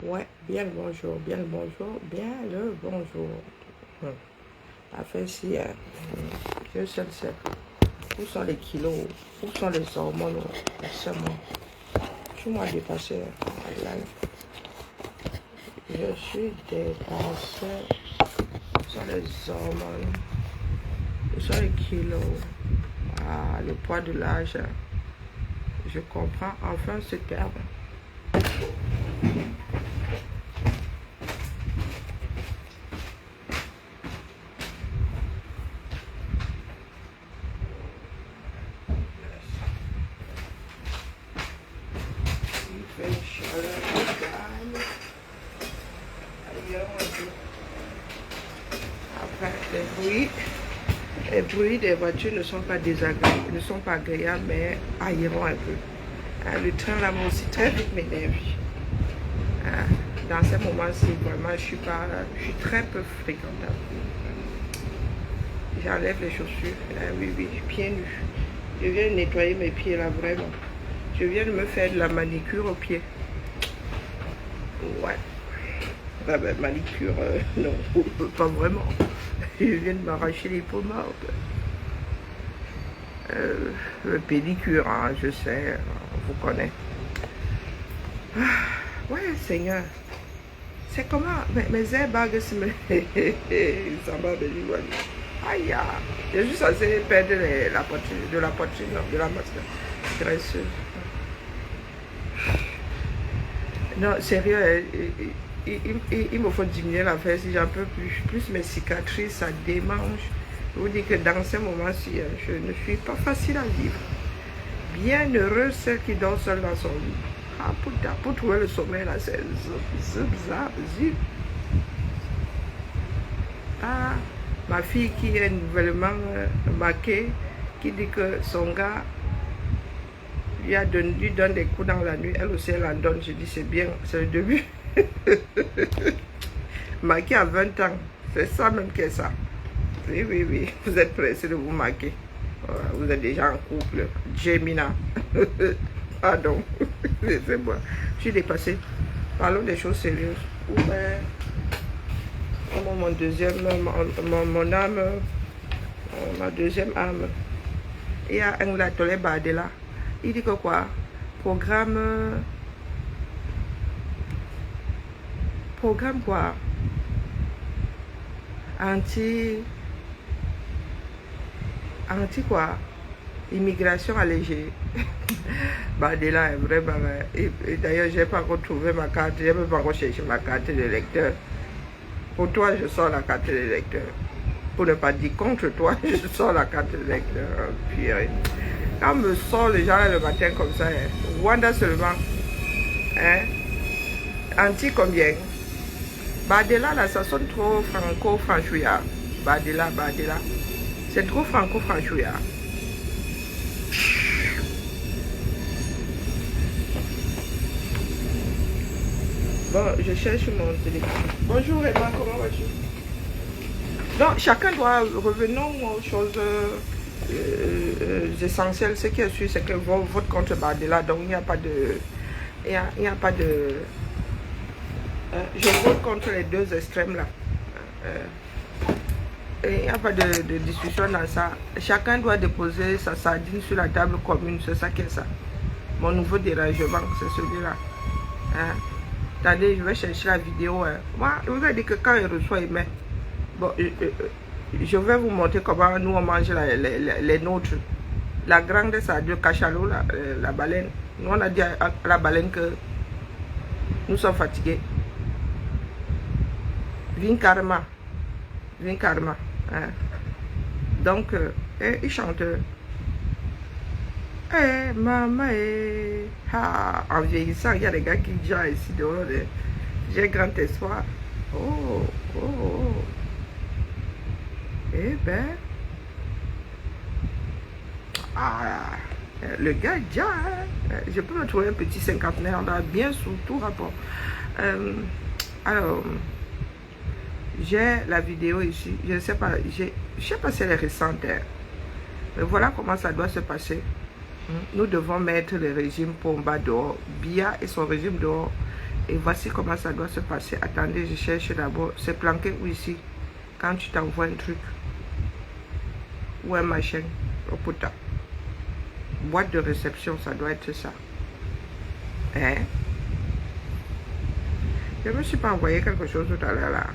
Ouais, bien le bonjour, bien le bonjour, bien le bonjour. Affaire si, Dieu seul sait. Où sont les kilos? Où sont les hormones? Seulement. Je suis moi dépassé. Je suis dépassé. Où sont les hormones? Où sont les kilos? Ah, le poids de l'âge. Je comprends enfin ce terme. Il fait une chaleur de gagne. Ailleurs un peu. Après, les bruits des voitures ne sont pas désagréables, ne sont pas agréables, mais ailleront un peu. Le train là moi aussi très vite m'énerve. Dans ces moments-ci, vraiment, je suis très peu fréquentable. J'enlève les chaussures, oui, pieds nus. Je viens de nettoyer mes pieds là, vraiment. Je viens de me faire de la manicure aux pieds. Ouais. Ah ben, manicure, non, pas vraiment. Je viens de m'arracher les pommades. Le pédicure, hein, je sais, on vous connaît. Ouais, Seigneur. C'est comment mes airbags se me... Ça va de l'Ivoire. Aïe, j'ai juste assez perdre de la poitrine, de la masse graisseuse. Non, sérieux, il me faut diminuer la fesse si j'en peux plus mes cicatrices, ça démange. Je vous dis que dans ces moments-ci, je ne suis pas facile à vivre. Bien heureuse celle qui dort seule dans son lit. Ah, pour trouver le sommeil là, c'est zip. Ah, ma fille qui est nouvellement maquée, qui dit que son gars lui donne des coups dans la nuit, elle aussi elle en donne. Je dis c'est bien, c'est le début. Maquée à 20 ans, c'est ça même qui est ça. Oui, vous êtes pressé de vous maquer. Vous êtes déjà en couple. Gemina. Pardon, c'est moi. Je suis dépassée. Parlons des choses sérieuses. Ouais. Mon deuxième, mon âme, ma deuxième âme. Il y a un atelier Badela. Il dit que quoi? Programme quoi? Anti quoi? Immigration allégée. Badela est vraiment. Et d'ailleurs, je n'ai pas encore trouvé ma carte. Je n'ai même pas encore cherché ma carte d'électeur. Pour toi, je sors la carte d'électeur. Pour ne pas dire contre toi, je sors la carte d'électeur. Puis, quand me sort les gens le matin comme ça, Wanda seulement. Anti combien? Badela, là, ça sonne trop franco-franchouillard. Badela. C'est trop franco-franchouillard. Bon, je cherche mon téléphone. Bonjour Emma, comment vas-tu? Donc, chacun doit revenir aux choses essentielles. Ce qui est sûr, c'est que votre compte Badela, donc il n'y a pas de... Il n'y a pas de... je vote contre les deux extrêmes là. Il n'y a pas de discussion dans ça. Chacun doit déposer sa sardine sur la table commune. C'est ça qui est ça. Mon nouveau dérangement, c'est celui-là. Attendez, je vais chercher la vidéo. Moi, je vous ai dit que quand il reçoit, il met. Bon, je vais vous montrer comment nous on mange les nôtres. La grande, ça a deux cachalots, la baleine. Nous, on a dit à la baleine que nous sommes fatigués. Vin karma. Donc, il chante. Maman, en vieillissant, il y a des gars qui disent ici dehors. J'ai grand espoir. Oh. Eh ben. Le gars, déjà, je peux me trouver un petit cinquantenaire là, bien sous tout rapport. Alors, j'ai la vidéo ici. Je ne sais pas, si elle est récente. Mais voilà comment ça doit se passer. Nous devons mettre le régime Pomba dehors. Bia et son régime dehors. Et voici comment ça doit se passer. Attendez, je cherche d'abord. C'est planqué où ici? Quand tu t'envoies un truc. Ou un machin. Oh putain. Boîte de réception, ça doit être ça. Hein? Je ne me suis pas envoyé quelque chose tout à l'heure là.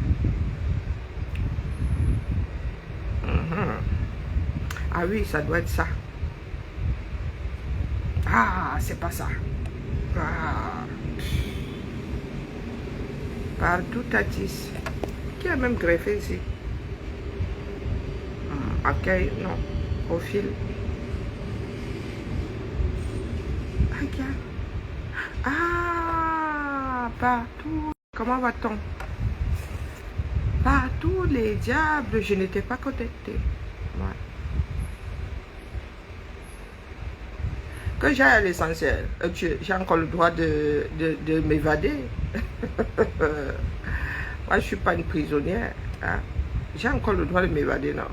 Ah oui, ça doit être ça. Ah, c'est pas ça. Ah. Partout Tatis. Qui a même greffé ici? Accueil, non. Profil. Ah, partout. Comment va-t-on? Partout les diables, je n'étais pas connecté. Ouais. Que j'aille à l'essentiel. J'ai encore le droit de m'évader. Moi, je ne suis pas une prisonnière. Hein? J'ai encore le droit de m'évader, non?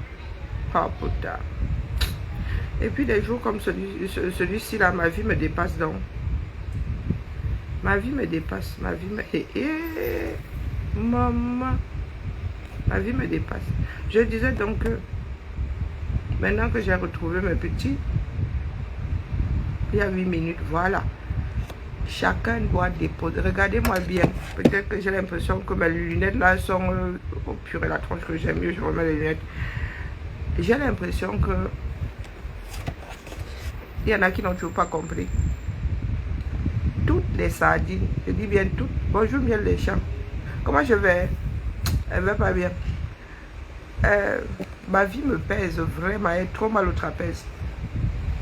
Oh putain. Et puis des jours comme celui-ci là, ma vie me dépasse donc. Ma vie me dépasse. Ma vie me... maman. Ma vie me dépasse. Je disais donc que maintenant que j'ai retrouvé mes petits, il y a 8 minutes, voilà. Chacun doit déposer. Regardez-moi bien. Peut-être que j'ai l'impression que mes lunettes là sont... oh purée, la tronche que j'aime mieux, je remets les lunettes. J'ai l'impression que... il y en a qui n'ont toujours pas compris. Toutes les sardines, je dis bien toutes. Bonjour bien les champs. Comment je vais? Elle va pas bien. Ma vie me pèse vraiment, elle est trop mal au trapèze.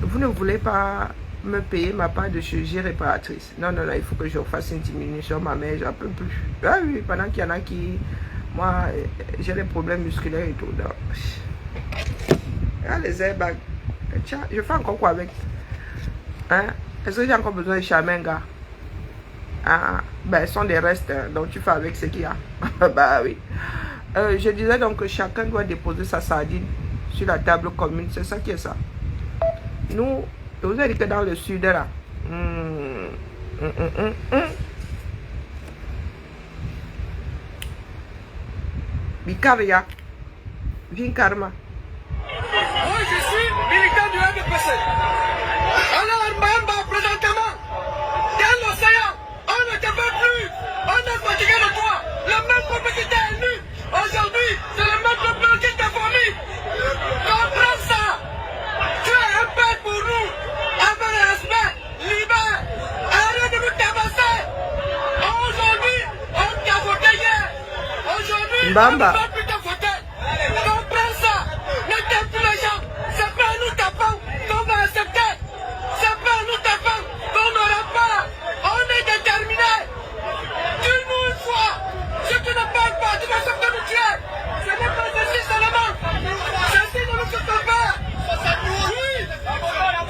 Vous ne voulez pas me payer ma part de chirurgie réparatrice? Non, non, non, il faut que je fasse une diminution, ma mère, j'en peux plus. Ah oui, pendant qu'il y en a qui... Moi, j'ai des problèmes musculaires et tout. Donc. Ah, les airbags. Tiens, je fais encore quoi avec? Hein? Est-ce que j'ai encore besoin de chamenga? Ah, ben, ce sont des restes, donc tu fais avec ce qu'il y a. Bah oui. Je disais donc que chacun doit déposer sa sardine sur la table commune. C'est ça qui est ça. Nous, vous avez dit que dans le sud là. Bikaria. Vinkarma. Moi je suis militant du MDPC. Alors Mbamba présentement, dans l'océan, on ne te veut plus. On est fatigué de toi. Le même peuple qui t'a élu, aujourd'hui, c'est le même peuple qui t'a fourni. Comprends ça. Tu es un père pour nous. Avec le respect, libère. Arrête de nous tabasser. Aujourd'hui, on t'a voté hier. Aujourd'hui, Mbamba. on ne veut plus te voter. Comprends ça. Ne tape plus les gens. C'est pas nous tapons qu'on va accepter. C'est pas nous tapons qu'on n'aura pas. On est déterminés. Dis-nous une fois. Si tu ne parles pas, tu vas se faire nous tuer. Ce n'est pas ceci seulement. Ceci ne nous suffit pas. Oui.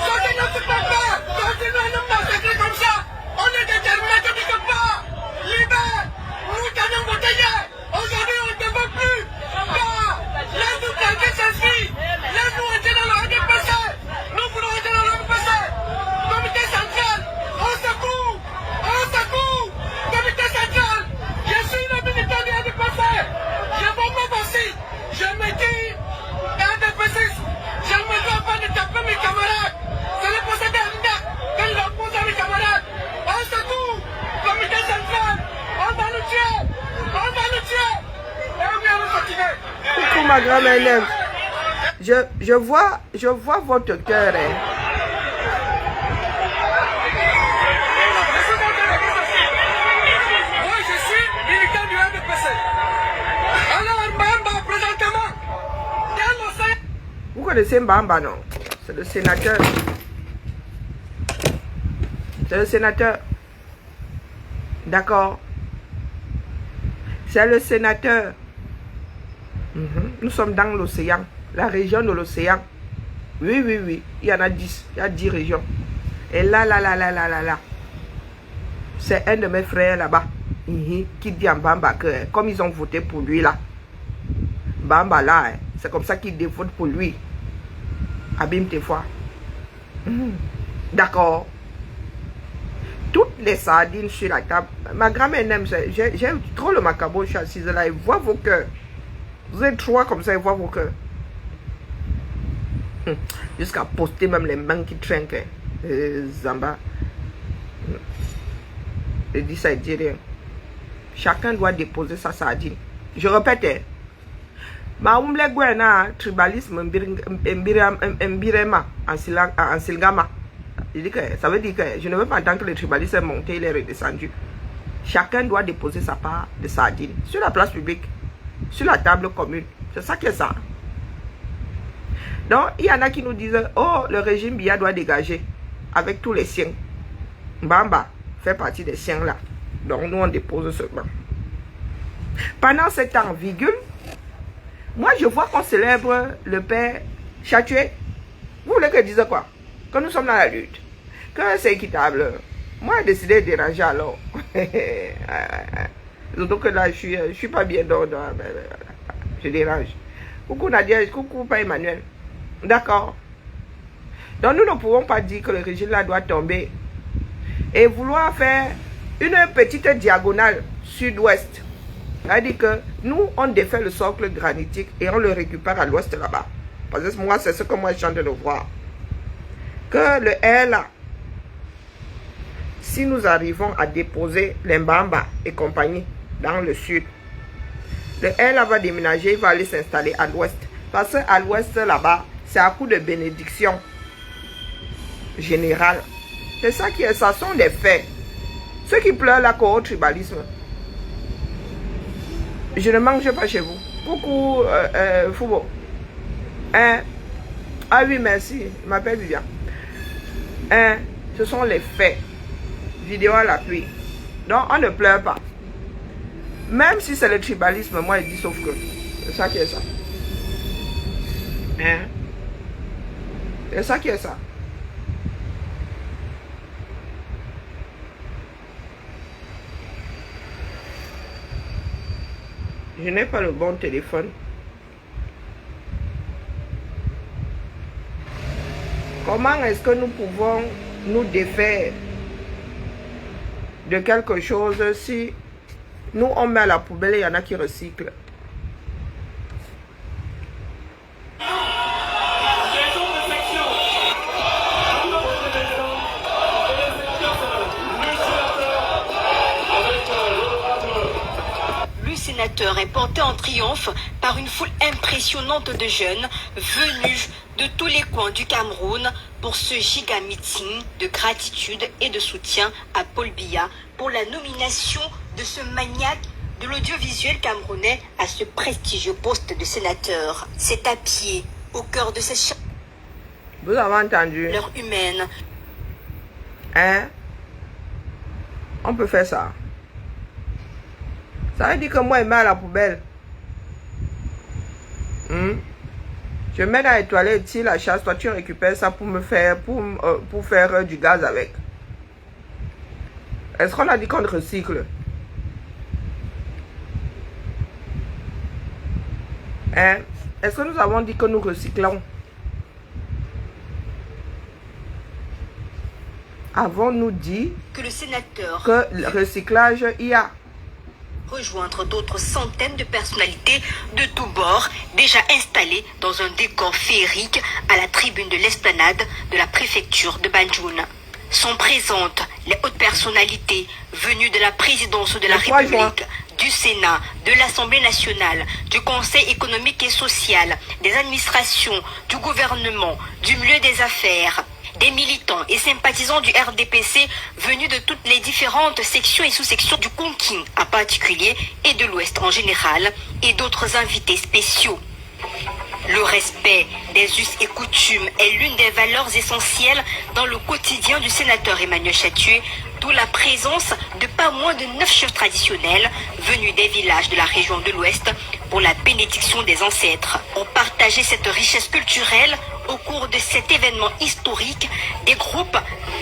Ceci ne suffit pas. Continuez à nous massacrer comme ça. On est déterminés, tu ne dis pas. Libère. Nous t'avons voté hier. Aujourd'hui, on ne te veut plus. Laisse-nous quelqu'un s'inscrire. Laisse-nous entrer dans le RDPC. Nous voulons entrer dans le RDPC. Comité central. Au secours. Au secours. Comité central. Je suis le militant du RDPC. Je vois pas voici. Je me dis RDPC. Je ne me dois pas de taper mes camarades. C'est le procès d'Alinda que je repose à mes camarades. Au secours. Comité central. On va nous tuer. On va nous tuer. Et on vient nous fatiguer. Coucou ma grand-mère élève. Je vois votre cœur. Hein. Moi je suis militant du MDPC. Alors Mbamba présentement, dans l'océan. Vous connaissez Mbamba, non? C'est le sénateur. C'est le sénateur. D'accord. C'est le sénateur. Nous sommes dans l'océan. La région de l'océan. Oui, oui, oui. Il y en a 10. Il y a 10 régions. Et là. C'est un de mes frères là-bas. Qui dit en Mbamba que comme ils ont voté pour lui là. Mbamba là, c'est comme ça qu'ils votent pour lui. Abîme tes fois. D'accord. toutes les sardines sur la table. Ma grand-mère aime ça. J'aime trop le macabre, je suis assise là, il voit vos cœurs. Vous êtes trois comme ça, il voit vos cœurs. Jusqu'à poster même les mains qui trinquent. Zamba. Je dis ça, il dit rien. Chacun doit déposer sa sardine. Je répète. Ma umble gwena tribalisme mbirema en silgama. Je dis que ça veut dire que je ne veux pas entendre que le tribalisme est monté, il est redescendu. Chacun doit déposer sa part de sardine sur la place publique, sur la table commune. C'est ça qui est ça. Donc, il y en a qui nous disent, oh, le régime Biya doit dégager avec tous les siens. Mbamba fait partie des siens là. Donc, nous, on dépose seulement. Pendant ce temps, virgule, moi, je vois qu'on célèbre le père Chatué. Vous voulez que je dise quoi? Que nous sommes dans la lutte. Que c'est équitable. Moi, j'ai décidé de déranger alors. Surtout que là, je suis pas bien d'ordre. Je dérange. Coucou Nadia, coucou pas Emmanuel. D'accord. Donc, nous ne pouvons pas dire que le régime là doit tomber et vouloir faire une petite diagonale sud-ouest. C'est-à-dire que nous, on défait le socle granitique et on le récupère à l'ouest là-bas. Parce que moi, c'est ce que moi, je suis en train de voir. Que le R là, si nous arrivons à déposer les Mbamba et compagnie dans le sud, le R là va déménager, il va aller s'installer à l'ouest. Parce qu'à l'ouest là-bas, c'est à coup de bénédiction générale. C'est ça qui est, ça sont des faits. Ceux qui pleurent là au tribalisme, je ne mange pas chez vous. Coucou Foubo. Hein? Ah oui, merci. Je m'appelle Vivian. Hein? Ce sont les faits. Vidéo à l'appui. Donc, on ne pleure pas. Même si c'est le tribalisme, moi, je dis sauf que. C'est ça qui est ça. Hein? C'est ça qui est ça. Je n'ai pas le bon téléphone. Comment est-ce que nous pouvons nous défaire de quelque chose si nous on met à la poubelle et il y en a qui recyclent? Le sénateur est porté en triomphe par une foule impressionnante de jeunes venus de tous les coins du Cameroun pour ce giga meeting de gratitude et de soutien à Paul Biya pour la nomination de ce maniaque de l'audiovisuel camerounais à ce prestigieux poste de sénateur. C'est à pied, au cœur de cette Vous avez entendu? chaleur humaine. Hein? On peut faire ça. Ça veut dire que moi, je mets à la poubelle. Je mets dans les toilettes, si la chasse, toi tu récupères ça pour me faire, pour faire du gaz avec. Est-ce qu'on a dit qu'on recycle? Hein? Est-ce que nous avons dit que nous recyclons? Avons-nous dit Que le sénateur que le recyclage il y a? rejoindre d'autres centaines de personnalités de tous bords déjà installées dans un décor féerique à la tribune de l'esplanade de la préfecture de Banjul. Sont présentes les hautes personnalités venues de la présidence de la République, du Sénat, de l'Assemblée nationale, du Conseil économique et social, des administrations, du gouvernement, du milieu des affaires, des militants et sympathisants du RDPC venus de toutes les différentes sections et sous-sections du Konking en particulier et de l'Ouest en général et d'autres invités spéciaux. Le respect des us et coutumes est l'une des valeurs essentielles dans le quotidien du sénateur Emmanuel Chatué, d'où la présence de pas moins de 9 chefs traditionnels venus des villages de la région de l'Ouest pour la bénédiction des ancêtres. Ont partagé cette richesse culturelle au cours de cet événement historique des groupes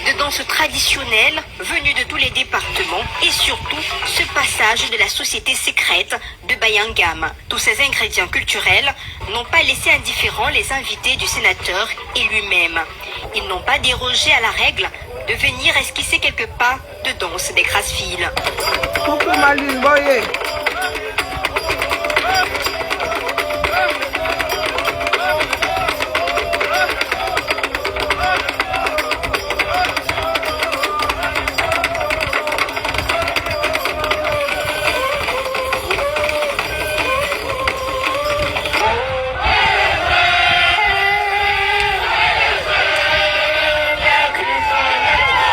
de danse traditionnelle venus de tous les départements et surtout ce passage de la société secrète de Bayangam. Tous ces ingrédients culturels n'ont pas laissé indifférents les invités du sénateur et lui-même. Ils n'ont pas dérogé à la règle de venir esquisser quelques pas de danse des grâces-filles. Coucou Malune, boye.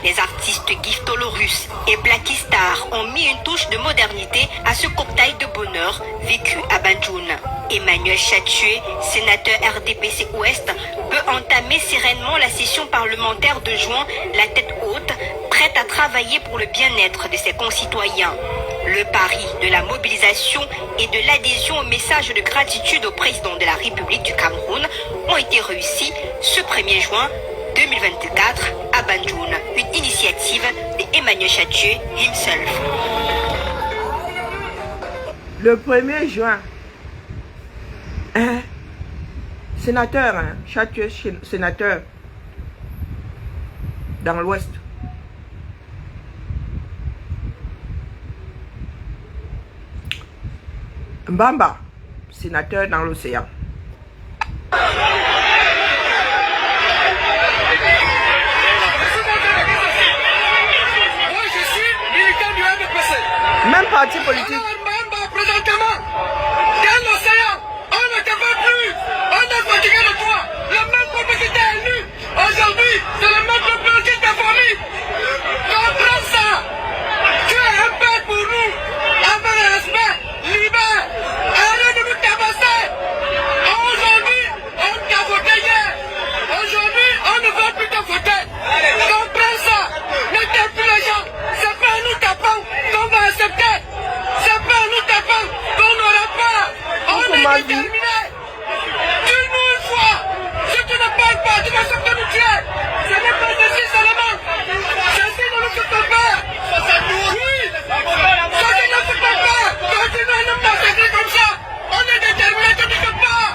Les artistes Giftolorus et Blacky Star ont mis une touche de modernité à ce cocktail de bonheur vécu à Banjul. Emmanuel Chatué, sénateur RDPC Ouest, peut entamer sereinement la session parlementaire de juin, la tête haute, prête à travailler pour le bien-être de ses concitoyens. Le pari de la mobilisation et de l'adhésion au message de gratitude au président de la République du Cameroun ont été réussis ce 1er juin 2024 à Banjul, une initiative d'Emmanuel Chatué himself. Le 1er juin, sénateur, Chatué, sénateur, dans l'Ouest. Mbamba, sénateur dans l'océan. Même parti politique. Présentement, dans l'océan, on ne te veut plus. On est fatigué de toi. Le même peuple qui t'a élu, aujourd'hui, c'est le même peuple qui t'a formé. Comprends ça. Tu es un père pour nous. Avec le respect, libère. Arrête de nous tabasser. Aujourd'hui, on t'a voté hier. Aujourd'hui, on ne veut plus te voter. Comprends ça. Ne t'aime plus les gens. C'est pas nous tapons qu'on va accepter. C'est pas nous tapons qu'on n'aura pas. On est déterminé. Dis-nous une fois. Si tu ne parles pas, tu vas sortir nous tuer. Ce n'est pas ceci seulement. Ceci ne nous fait pas. Oui. Ceci ne fait pas. Continue à nous massacrer comme ça. On est déterminé, tu ne peux pas.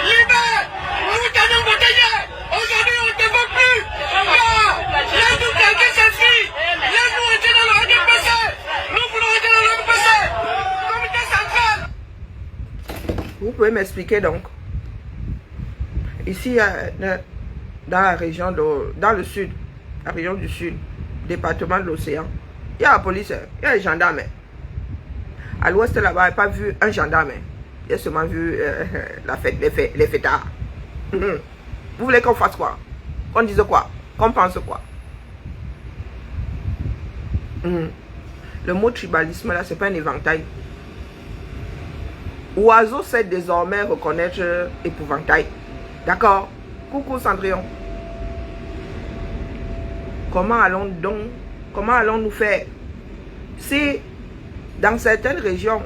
Libère. Nous t'avons voté hier. Aujourd'hui, on ne te veut plus. Laisse-nous quelqu'un s'enfuir. Laisse-nous rentrer dans le RDPC. Nous voulons rentrer dans le RDPC. Comité central. Vous pouvez m'expliquer donc? Ici, dans la région, dans le sud, la région du sud, département de l'océan, il y a la police, il y a les gendarmes. À l'ouest là-bas, il n'y a pas vu un gendarme. Il y a seulement vu la fête, les fêtards. Vous voulez qu'on fasse quoi? Qu'on dise quoi? Qu'on pense quoi? Le mot tribalisme là, c'est pas un éventail. Oiseau sait désormais reconnaître épouvantail. D'accord? Coucou Cendrillon. Comment allons-nous faire si dans certaines régions,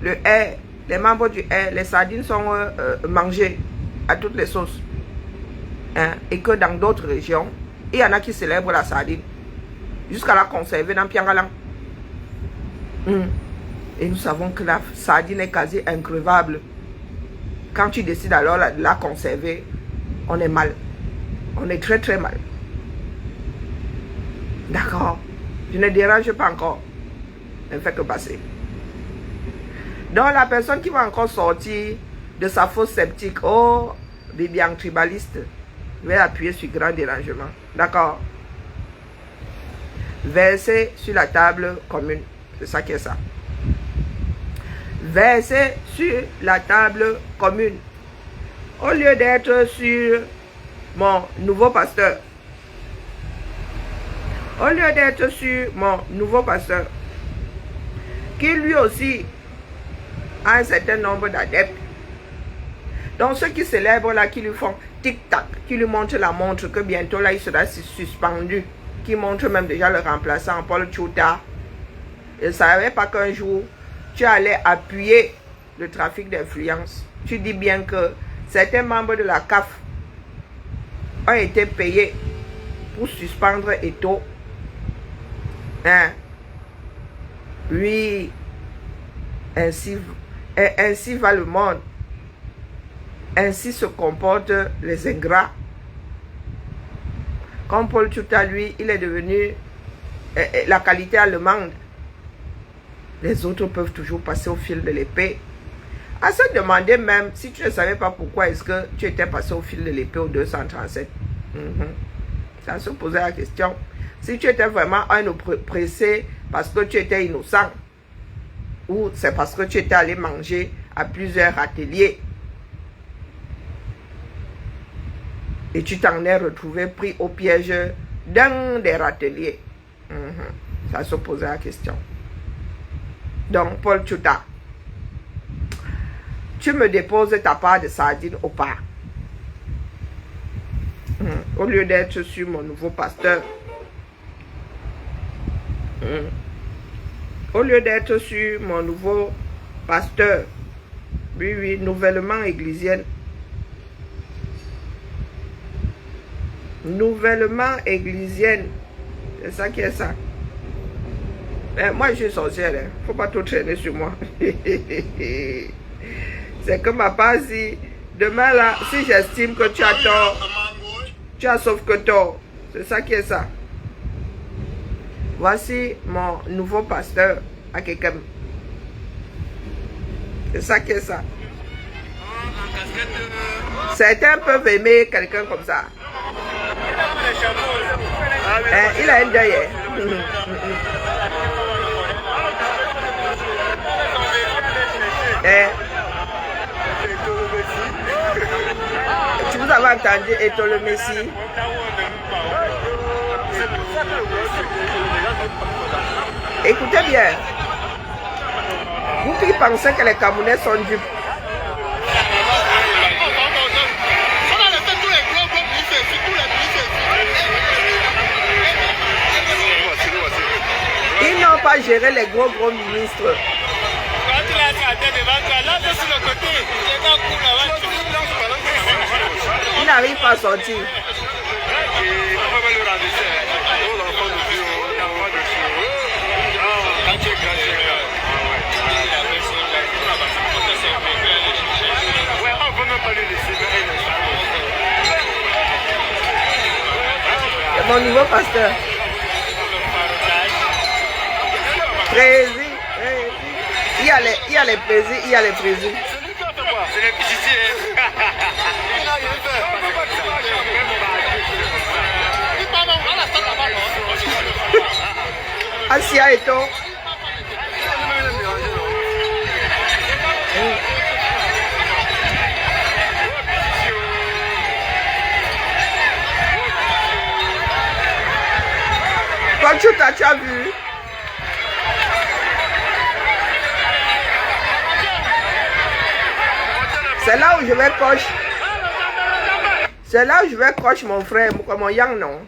les membres du les sardines sont mangées à toutes les sauces, hein, et que dans d'autres régions, il y en a qui célèbrent la sardine jusqu'à la conserver dans Piangalang. Et nous savons que la sardine est quasi increvable. Quand tu décides alors de la conserver, on est mal. On est très très mal. D'accord? Je ne dérange pas encore. Ne fait que passer. Donc la personne qui va encore sortir de sa fausse sceptique, oh, Bibian tribaliste, je vais appuyer sur grand dérangement. D'accord? Verser sur la table commune. C'est ça qui est ça. Verser sur la table commune. Au lieu d'être sur mon nouveau pasteur. Au lieu d'être sur mon nouveau pasteur, qui lui aussi a un certain nombre d'adeptes. Donc ceux qui célèbrent là, qui lui font tic-tac, qui lui montrent la montre que bientôt là il sera suspendu, qui montre même déjà le remplaçant Paul Tchouta. Je ne savais pas qu'un jour tu allais appuyer le trafic d'influence. Tu dis bien que certains membres de la CAF ont été payés pour suspendre Eto'o. Hein? Oui, ainsi va le monde. Ainsi se comportent les ingrats. Comme Paul Tchouta, lui, il est devenu la qualité allemande. Les autres peuvent toujours passer au fil de l'épée. À se demander même, si tu ne savais pas pourquoi est-ce que tu étais passé au fil de l'épée au 237. Ça se posait la question. Si tu étais vraiment un oppressé parce que tu étais innocent, ou c'est parce que tu étais allé manger à plusieurs ateliers et tu t'en es retrouvé pris au piège d'un des râteliers. Ça se posait la question. Donc, Paul Tchouta, tu me déposes ta part de sardines au pas. Au lieu d'être sur mon nouveau pasteur. Au lieu d'être sur mon nouveau pasteur. Oui, oui, nouvellement églisienne. Nouvellement églisienne. C'est ça qui est ça. Moi, je suis sorcière. Il ne faut pas tout traîner sur moi. C'est que ma part, si demain là, si j'estime que tu as tort, tu as sauf que tort. C'est ça qui est ça. Voici mon nouveau pasteur à quelqu'un. C'est ça qui est ça. Certains peuvent aimer quelqu'un comme ça. Il a un deuil. Tu vous avez entendu Eto le Messie? Écoutez bien. Vous qui pensez que les Camerounais sont dupes. Ils n'ont pas géré les gros ministres. Ils n'arrivent pas à sortir. C'est mon nouveau pasteur. Président. Il y a les présidents, il y a les présidents. C'est les pitiés. Asia Eto. Quand tu as vu? C'est là où je vais coche. C'est là où je vais coche mon frère, mon yang non.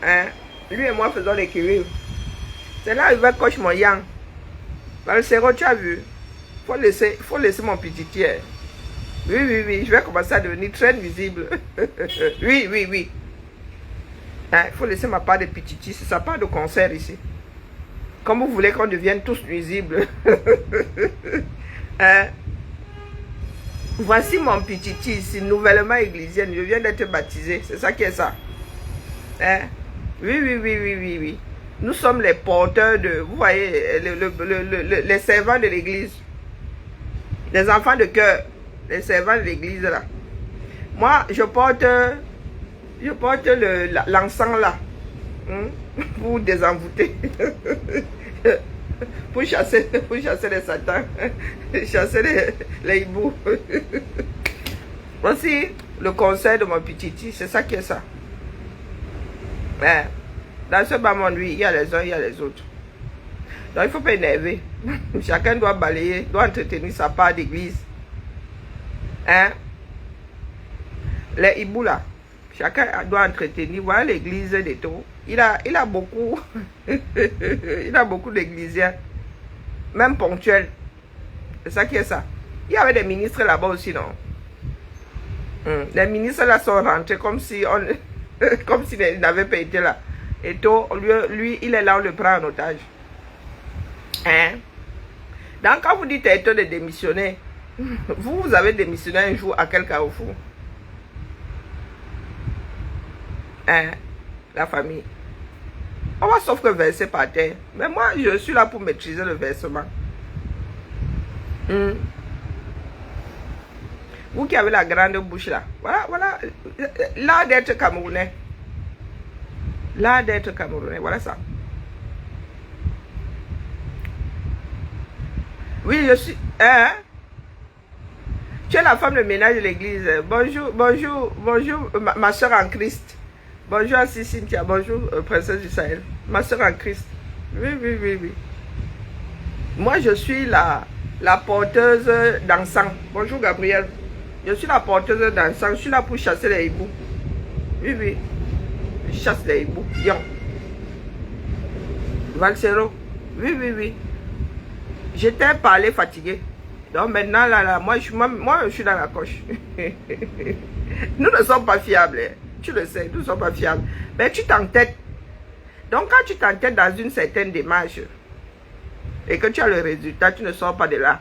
Hein? Lui et moi faisons l'équilibre. C'est là où je vais coche mon yang. Dans le séro, tu as vu? Faut laisser mon petit tiers. Oui, oui, oui. Je vais commencer à devenir très visible. Oui, oui, oui. Hein? Faut laisser ma part de petit, c'est sa part de concert ici. Comme vous voulez qu'on devienne tous nuisibles. Hein? Voici mon petit ici, nouvellement églisienne. Je viens d'être baptisé. C'est ça qui est ça. Hein? Oui, oui, oui, oui, oui, oui. Nous sommes les porteurs de, vous voyez, les servants de l'église. Les enfants de cœur. Les servants de l'église là. Moi, je porte l'encens là. Pour désenvoûter. Pour chasser les satans, chasser les hiboux. Voici le conseil de mon petit, c'est ça qui est ça. Mais dans ce bas monde, oui, il y a les uns, il y a les autres. Donc il ne faut pas énerver. Chacun doit balayer, doit entretenir sa part d'église. Hein? Les hiboux là, chacun doit entretenir. Voilà l'église des taux. Il a beaucoup, il a beaucoup d'églisiens, même ponctuels. C'est ça qui est ça. Il y avait des ministres là-bas aussi, non? Les ministres là sont rentrés comme si ils n'avaient pas été là. Et tout, lui, il est là, on le prend en otage. Hein? Donc quand vous dites à Eto de démissionner, vous avez démissionné un jour à quel carrefour? Hein? la famille. On va sauf que verser par terre. Mais moi, je suis là pour maîtriser le versement. Vous qui avez la grande bouche là. Voilà, voilà. L'art d'être Camerounais. L'art d'être Camerounais. Voilà ça. Oui, je suis... Hein? Tu es la femme de ménage de l'église. Bonjour, bonjour, bonjour, ma soeur en Christ. Bonjour à Cynthia. Bonjour, princesse du Sahel. Ma soeur en Christ. Oui, oui, oui, oui. Moi, je suis la porteuse d'encens. Bonjour, Gabriel. Je suis la porteuse d'encens. Je suis là pour chasser les hiboux. Oui, oui. Je chasse les hiboux. Yon. Valsero. Oui, oui, oui. J'étais parlé fatigué. Donc maintenant, là, moi, je suis dans la coche. Nous ne sommes pas fiables. Hein. Tu le sais, nous ne sommes pas fiables. Mais tu t'entêtes. Donc quand tu t'entêtes dans une certaine démarche et que tu as le résultat, tu ne sors pas de là.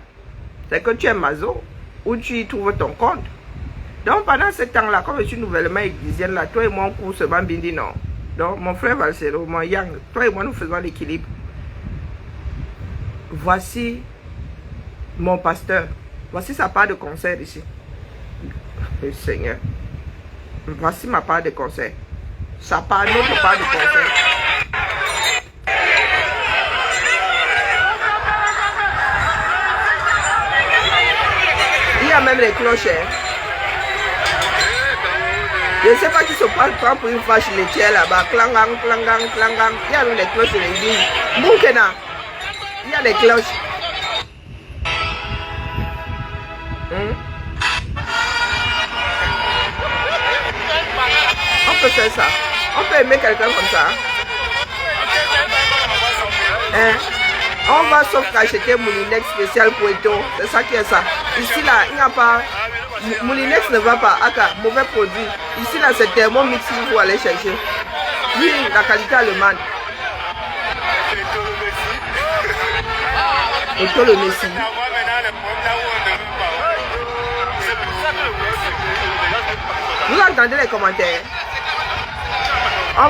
C'est que tu es maso ou tu y trouves ton compte. Donc pendant ce temps-là, comme je suis nouvellement églisienne, là, toi et moi, on court seulement Bindi, non. Donc mon frère Valsero, mon Yang, toi et moi, nous faisons l'équilibre. Voici mon pasteur. Voici sa part de concert ici. Le Seigneur. Voici ma part de concert. Sa part, notre part de concert. Il y a même les cloches. Je ne sais pas qui se prend pour une vache laitière là-bas. Clangang, clangang, clangang. Il y a même les cloches de l'église. Moukena. Il y a les cloches. On peut faire ça. On peut aimer quelqu'un comme ça. Hein? On va sauf acheter Moulinex spécial Poeto. C'est ça qui est ça. Ici là, il n'y a pas. Moulinex ne va pas. Aka, mauvais produit. Ici là, c'est Thermomix qu'il faut aller chercher. Oui, la qualité allemande. Poeto le Messi. Vous entendez les commentaires? On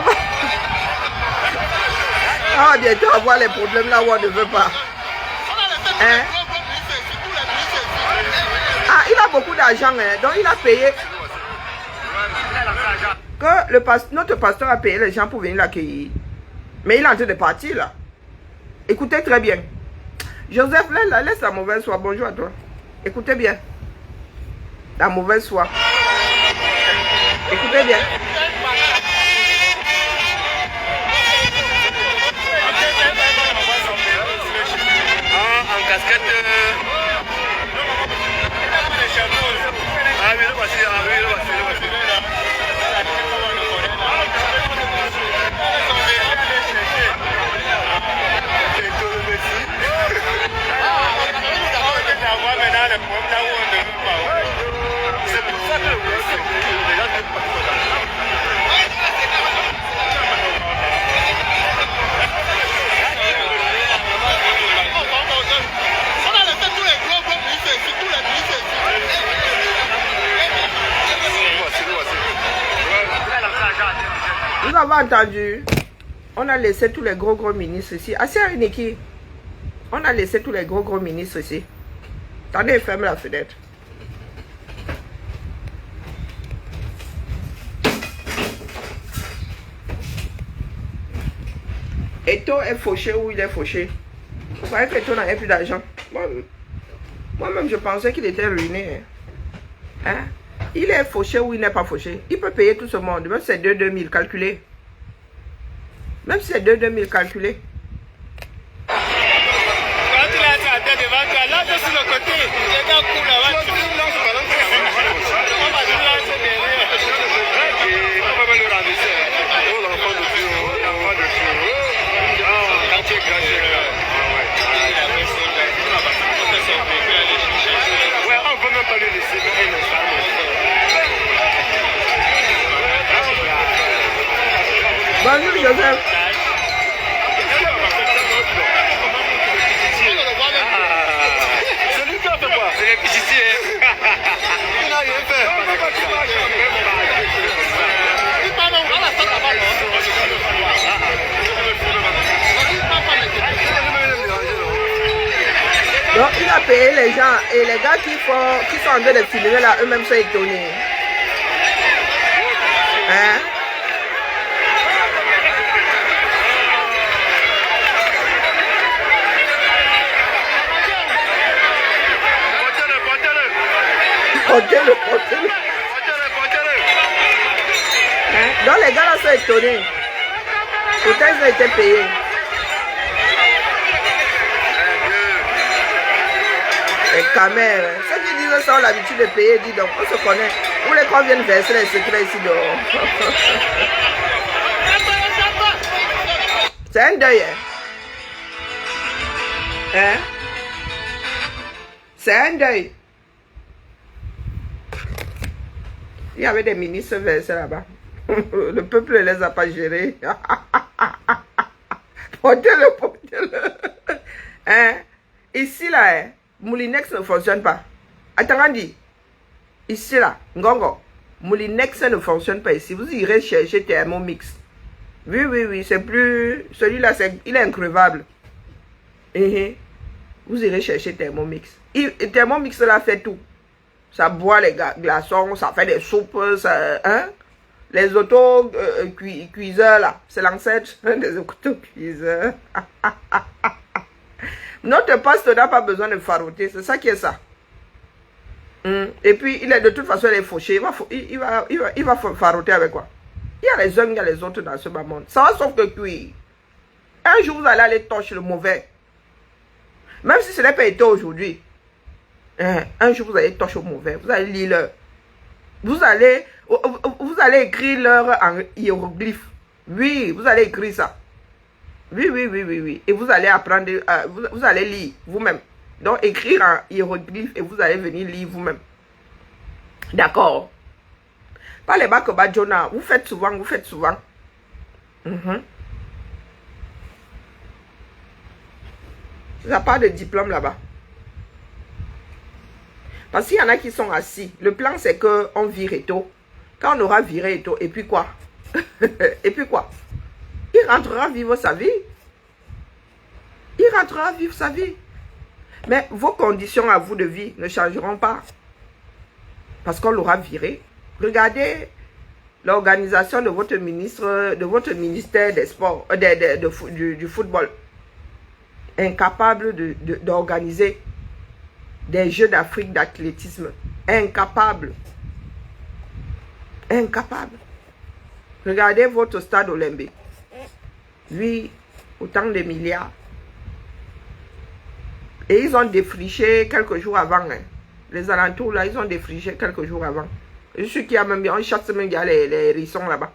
va bientôt avoir les problèmes là où on ne veut pas. Hein? Ah, il a beaucoup d'argent, hein, donc il a payé. Que notre pasteur a payé les gens pour venir l'accueillir. Mais il est en train de partir là. Écoutez très bien. Joseph, laisse la mauvaise foi. Bonjour à toi. Écoutez bien. La mauvaise foi. Écoutez bien. En casquette. Ah oui, le voici, ah oui, le voici, le voici. C'est pour ça que le Vous avez entendu? On a laissé tous les gros ministres ici. Assez Niki. On a laissé tous les gros ministres ici. Attendez, ferme la fenêtre. Eto est fauché ou il est fauché? Vous croyez que Eto n'avait plus d'argent? Moi-même, je pensais qu'il était ruiné. Hein? Il est fauché ou il n'est pas fauché? Il peut payer tout ce monde. Même si c'est 2 000 calculés. Même si c'est 2 000 calculés. Quand il a sa tête devant toi, là, sur le côté, il est dans le cou là-bas. On va le lancer derrière. On va le ravisser. Oh, l'enfant de Dieu. L'enfant de Dieu. Quand tu es grand, tu es grand. Ouais, on ne peut même pas lui laisser. Bonjour Joseph. C'est lui qui a fait quoi? C'est l'électricité. Il n'a rien fait. Donc, il a payé les gens et les gars qui sont en train de filmer là, eux-mêmes sont étonnés. Hein? Portez-le. Hein? Donc, les gars là sont étonnés. Pourtant, ils ont été payés. Les caméras, ceux qui disent ça ont l'habitude de payer, dis donc, on se connaît. Vous voulez qu'on vienne verser les secrets ici dehors? C'est un deuil, hein? C'est un deuil. Il y avait des ministres versés là-bas. Le peuple ne les a pas gérés. Portez-le. Hein? Ici là, hein? Moulinex ne fonctionne pas. Attends, dit. Ici là, Ngongo. Moulinex ne fonctionne pas ici. Vous irez chercher Thermomix. Oui, c'est plus... Celui-là, il est increvable. Vous irez chercher Thermomix. Thermomix là fait tout. Ça boit les glaçons, ça fait des soupes, ça... Hein? Les auto-cuiseurs là, c'est l'ancêtre des auto-cuiseurs. Notre poste n'a pas besoin de faroter, c'est ça qui est ça. Et puis, il est de toute façon, il est fauché. Il va faroter avec quoi? Il y a les uns, il y a les autres dans ce bas monde. Ça va sauf que cuire. Un jour, vous allez aller torcher le mauvais. Même si ce n'est pas été aujourd'hui. Un jour, vous allez torcher le mauvais. Vous allez lire leur. Vous allez écrire leur en hiéroglyphe. Oui, vous allez écrire ça. Oui. Et vous allez apprendre, vous allez lire vous-même. Donc, écrire en hiéroglyphe et vous allez venir lire vous-même. D'accord. Pas les bacs Badjona. Vous faites souvent. Il n'y a pas de diplôme là-bas. Parce qu'il y en a qui sont assis. Le plan, c'est qu'on vire Eto. Quand on aura viré Eto, et puis quoi? Et puis quoi? Il rentrera vivre sa vie. Mais vos conditions à vous de vie ne changeront pas. Parce qu'on l'aura viré. Regardez l'organisation de votre ministère des sports, du football. Incapable d'organiser des Jeux d'Afrique d'athlétisme. Incapable. Regardez votre stade olympique. Oui, autant de milliards. Et ils ont défriché quelques jours avant. Hein. Les alentours, là, ils ont défriché quelques jours avant. Je suis qui a même bien, chaque semaine, il y a les hérissons là-bas.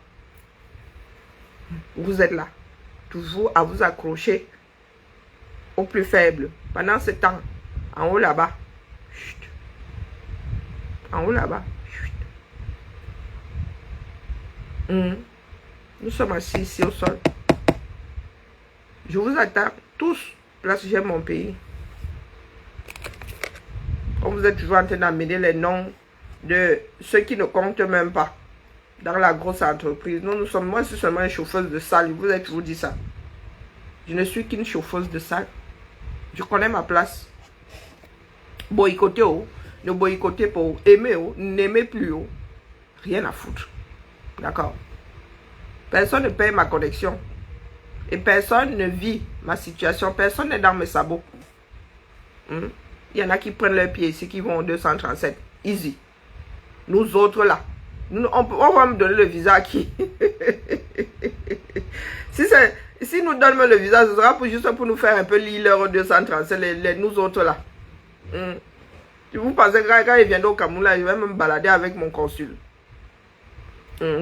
Vous êtes là. Toujours à vous accrocher au plus faible. Pendant ce temps, en haut là-bas. En haut là-bas. Nous sommes assis ici au sol. Je vous attends tous. Là, si j'aime mon pays. Comme vous êtes toujours en train d'amener les noms de ceux qui ne comptent même pas dans la grosse entreprise. Moi, je suis seulement une chauffeuse de salle. Je vous ai toujours dit ça. Je ne suis qu'une chauffeuse de salle. Je connais ma place. Boycotter, ne boycotter pas. Aimer, n'aimer plus. Rien à foutre. D'accord? Personne ne paye ma connexion. Et personne ne vit ma situation. Personne n'est dans mes sabots. Il y en a qui prennent leurs pieds ici, qui vont au 237. Easy. Nous autres là. On va me donner le visa à qui? Si nous donnons le visa, ce sera juste pour nous faire un peu lire leur 237, nous autres là. Vous pensez que quand ils viennent au Cameroun là, je vais me balader avec mon consul.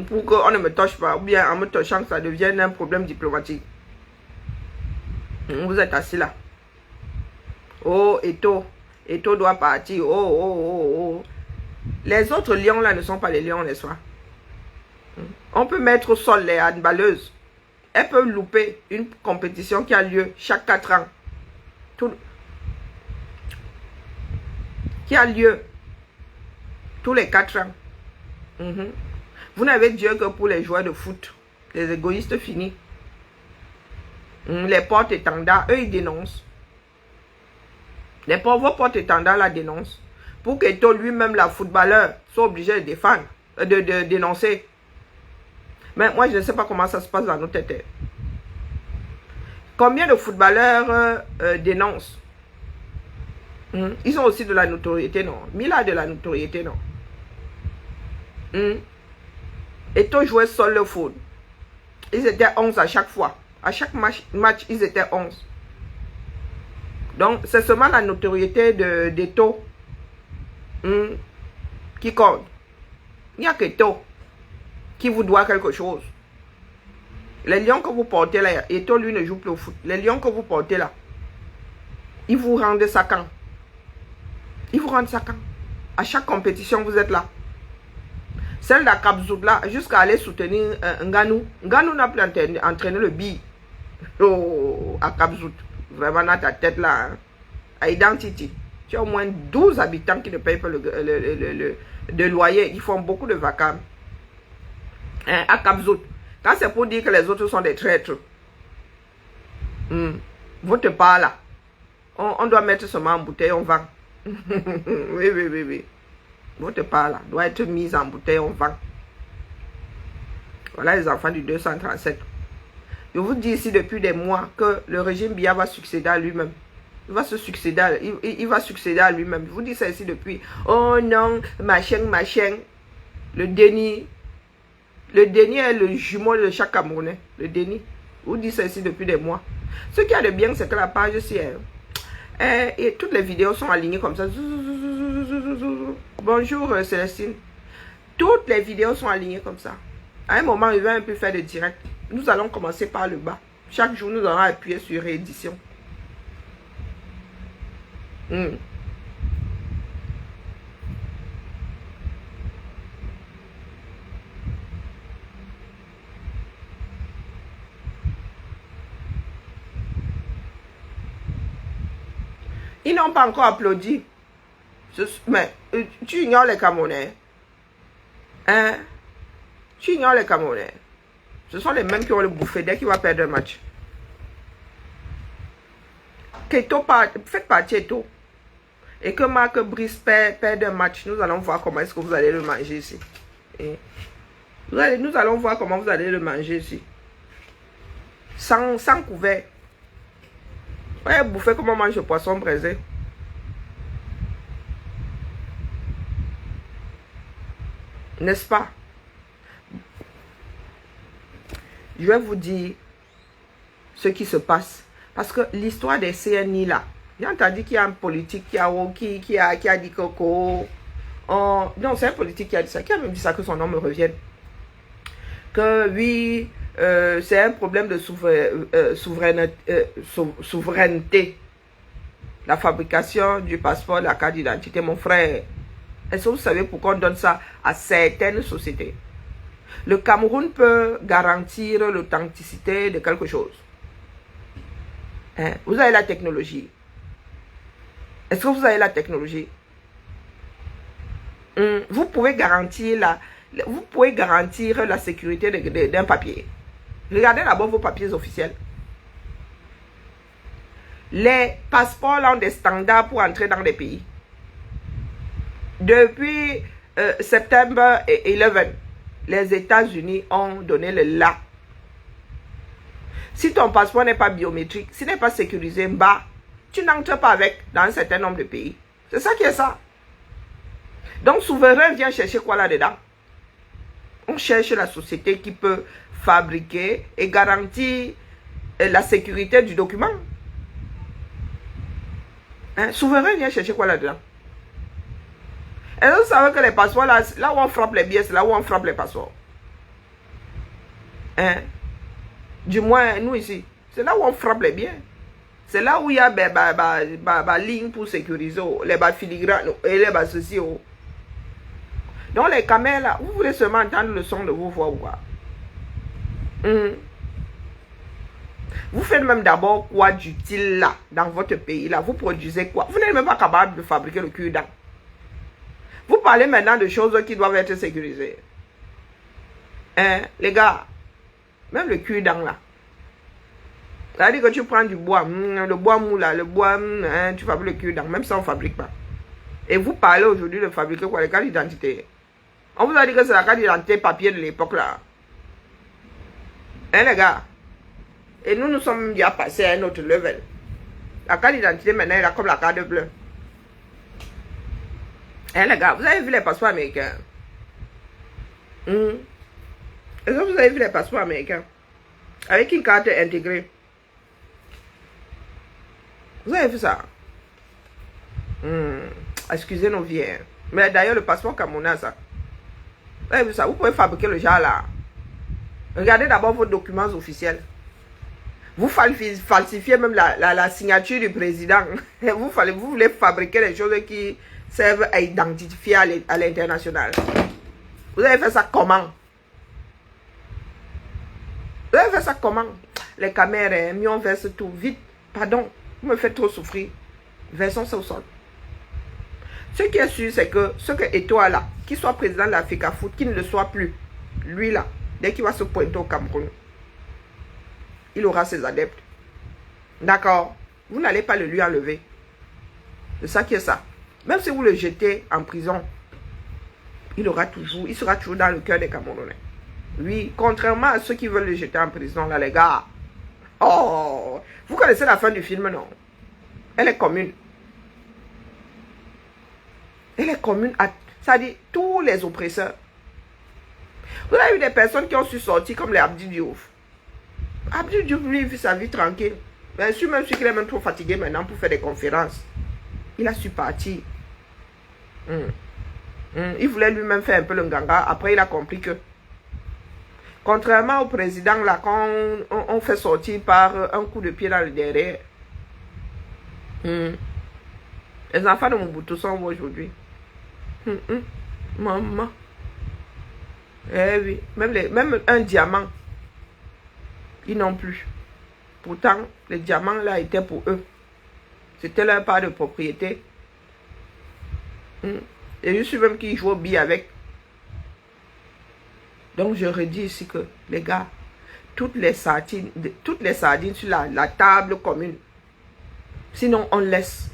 Pour qu'on ne me touche pas, ou bien en me touchant que ça devienne un problème diplomatique. Vous êtes assis là. Oh, Eto doit partir. Oh. Les autres lions là ne sont pas les lions, n'est-ce pas? On peut mettre au sol les handballeuses. Elles peuvent louper une compétition qui a lieu chaque 4 ans. Qui a lieu tous les 4 ans. Vous n'avez Dieu que pour les joueurs de foot. Les égoïstes finis. Les porte-étendards, eux ils dénoncent. Les pauvres porte-étendards la dénoncent. Pour qu'Eto lui-même, la footballeur, soit obligé de défendre, de dénoncer. Mais moi, je ne sais pas comment ça se passe dans nos têtes. Combien de footballeurs dénoncent? Ils ont aussi de la notoriété, non? Mila a de la notoriété, non? Eto jouait seul le foot. Ils étaient 11 à chaque fois. À chaque match, ils étaient 11. Donc, c'est seulement la notoriété d'Eto qui compte. Il n'y a qu'Eto qui vous doit quelque chose. Les lions que vous portez là, Eto lui ne joue plus au foot. Les lions que vous portez là, ils vous rendent ça quand? Ils vous rendent ça quand? À chaque compétition, vous êtes là. Celle d'Akabzout là, jusqu'à aller soutenir Nganou. Nganou n'a plus entraîné le bi. Oh, Akabzout. Vraiment dans ta tête là. Hein. À Identity. Tu as au moins 12 habitants qui ne payent pas de loyer. Ils font beaucoup de vacances. Hein, Akabzout. Quand c'est pour dire que les autres sont des traîtres. Votre part là. On doit mettre seulement en bouteille, on vend. Oui. Votre part là doit être mise en bouteille, on vend. Voilà les enfants du 237. Je vous dis ici depuis des mois que le régime Biya va succéder à lui-même. Il va se succéder, il va succéder à lui-même. Je vous dis ça ici depuis. Oh non, machin. Le déni. Le déni est le jumeau de chaque Camerounais. Le déni. Je vous dis ça ici depuis des mois. Ce qui a de bien, c'est que la page ici, et toutes les vidéos sont alignées comme ça. Bonjour Célestine. Toutes les vidéos sont alignées comme ça. À un moment, il va un peu faire de direct. Nous allons commencer par le bas. Chaque jour, nous allons appuyer sur réédition. Ils n'ont pas encore applaudi. Mais tu ignores les Camerounais. Hein? Tu ignores les Camerounais. Ce sont les mêmes qui vont le bouffer dès qu'il va perdre un match. Faites partie Eto. Et que Marc Brice perde un match. Nous allons voir comment est-ce que vous allez le manger ici. Nous allons voir comment vous allez le manger ici. Sans couvert. Ouais, bouffer comme on mange le poisson braisé. N'est-ce pas? Je vais vous dire ce qui se passe. Parce que l'histoire des CNI là, j'ai entendu qu'il y a un politique qui a dit Coco. Oh, non, c'est un politique qui a dit ça. Qui a même dit ça que son nom me revienne. Que oui, c'est un problème de souveraineté. La fabrication du passeport, la carte d'identité, mon frère. Est-ce que vous savez pourquoi on donne ça à certaines sociétés? Le Cameroun peut garantir l'authenticité de quelque chose. Hein? Vous avez la technologie. Est-ce que vous avez la technologie? Vous pouvez garantir la sécurité d'un papier. Regardez d'abord vos papiers officiels. Les passeports là ont des standards pour entrer dans les pays. Depuis septembre 11, les États-Unis ont donné le là. Si ton passeport n'est pas biométrique, s'il n'est pas sécurisé, tu n'entres pas avec dans un certain nombre de pays. C'est ça qui est ça. Donc, souverain vient chercher quoi là-dedans? On cherche la société qui peut fabriquer et garantir la sécurité du document. Hein? Souverain vient chercher quoi là-dedans? Et vous savez que les passeports, là où on frappe les billets, c'est là où on frappe les passeports. Hein? Du moins, nous ici, c'est là où on frappe les billets. C'est là où il y a des lignes pour sécuriser, les filigranes et les ceci. Donc les caméras là, vous voulez seulement entendre le son de vos voix ou quoi? Vous faites même d'abord quoi d'utile là, dans votre pays là? Vous produisez quoi? Vous n'êtes même pas capable de fabriquer le cure-dent. Vous parlez maintenant de choses qui doivent être sécurisées. Hein, les gars, même le cure-dent là. Ça veut dire que tu prends du bois, le bois mou là, le bois, tu fabriques le cul-dent, même ça on ne fabrique pas. Et vous parlez aujourd'hui de fabriquer quoi? Les cartes d'identité. On vous a dit que c'est la carte d'identité papier de l'époque là. Hein les gars? Et nous sommes déjà passés à un autre level. La carte d'identité maintenant elle a comme la carte bleue. Hein les gars, vous avez vu les passeports américains? Est-ce que vous avez vu les passeports américains? Avec une carte intégrée. Vous avez vu ça? Excusez nos vies. Mais d'ailleurs, le passeport camerounais, ça. Vous avez vu ça? Vous pouvez fabriquer le genre là. Regardez d'abord vos documents officiels. Vous falsifiez même la signature du président. Vous voulez fabriquer des choses qui servent à identifier à l'international. Vous avez fait ça comment? Vous avez fait ça comment? Les caméras, mieux on verse tout vite. Pardon, vous me faites trop souffrir. Versons ça au sol. Ce qui est sûr, c'est que ce que Eto'o là, qu'il soit président de l'Africa Foot, qu'il ne le soit plus, lui là, dès qu'il va se pointer au Cameroun, il aura ses adeptes. D'accord? Vous n'allez pas le lui enlever. C'est ça qui est ça. Même si vous le jetez en prison, il sera toujours dans le cœur des Camerounais. Oui, contrairement à ceux qui veulent le jeter en prison, là, les gars. Oh, vous connaissez la fin du film, non? Elle est commune. Elle est commune à, ça dit, tous les oppresseurs. Vous avez eu des personnes qui ont su sortir comme les Abdi Diouf. Abdi Diouf, lui, il vit sa vie tranquille. Bien sûr, même si il est même trop fatigué maintenant pour faire des conférences. Il a su partir. Il voulait lui-même faire un peu le nganga. Après, il a compris que, contrairement au président, là, quand on fait sortir par un coup de pied dans le derrière, les enfants de Mobutu sont où aujourd'hui? Maman. Eh oui, même un diamant, ils n'ont plus. Pourtant, les diamants là étaient pour eux. C'était leur part de propriété. Et je suis même qui joue au billet avec. Donc je redis ici que, les gars, toutes les sardines sur la table commune. Sinon, on laisse.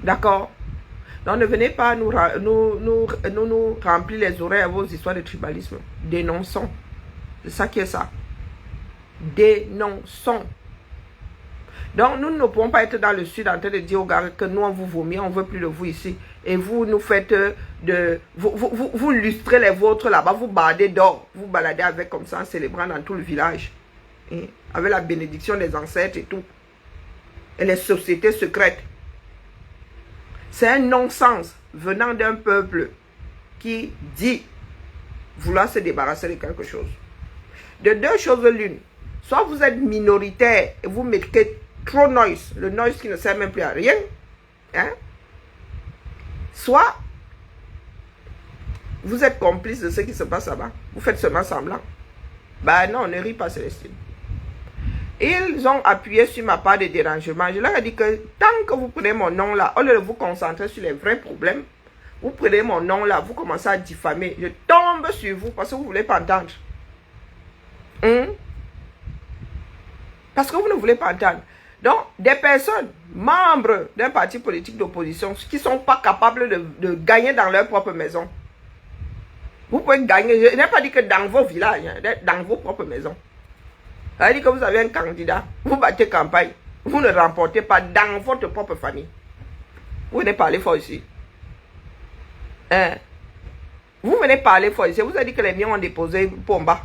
D'accord? Donc ne venez pas nous remplir les oreilles à vos histoires de tribalisme. Dénonçons. C'est ça qui est ça. Dénonçons. Donc nous ne pouvons pas être dans le sud en train de dire aux gars que nous on vous vomit, on ne veut plus de vous ici. Et vous nous faites vous lustrez les vôtres là-bas, vous bardez d'or. Vous baladez avec comme ça en célébrant dans tout le village. Et avec la bénédiction des ancêtres et tout. Et les sociétés secrètes. C'est un non-sens venant d'un peuple qui dit vouloir se débarrasser de quelque chose. De deux choses l'une. Soit vous êtes minoritaire et vous mettez trop noise, le noise qui ne sert même plus à rien. Hein? Soit vous êtes complice de ce qui se passe là-bas. Vous faites seulement semblant. Ben non, ne ris pas, Célestine. Ils ont appuyé sur ma part de dérangement. Je leur ai dit que tant que vous prenez mon nom là, au lieu de vous concentrer sur les vrais problèmes, vous prenez mon nom là, vous commencez à diffamer. Je tombe sur vous parce que vous ne voulez pas entendre. Parce que vous ne voulez pas entendre. Donc, des personnes, membres d'un parti politique d'opposition, qui ne sont pas capables de gagner dans leur propre maison. Vous pouvez gagner, je n'ai pas dit que dans vos villages, dans vos propres maisons. Ça veut dire que vous avez un candidat, vous battez campagne, vous ne remportez pas dans votre propre famille. Vous venez parler fort ici. Vous venez parler fort ici. Vous avez dit que les miens ont déposé Pomba.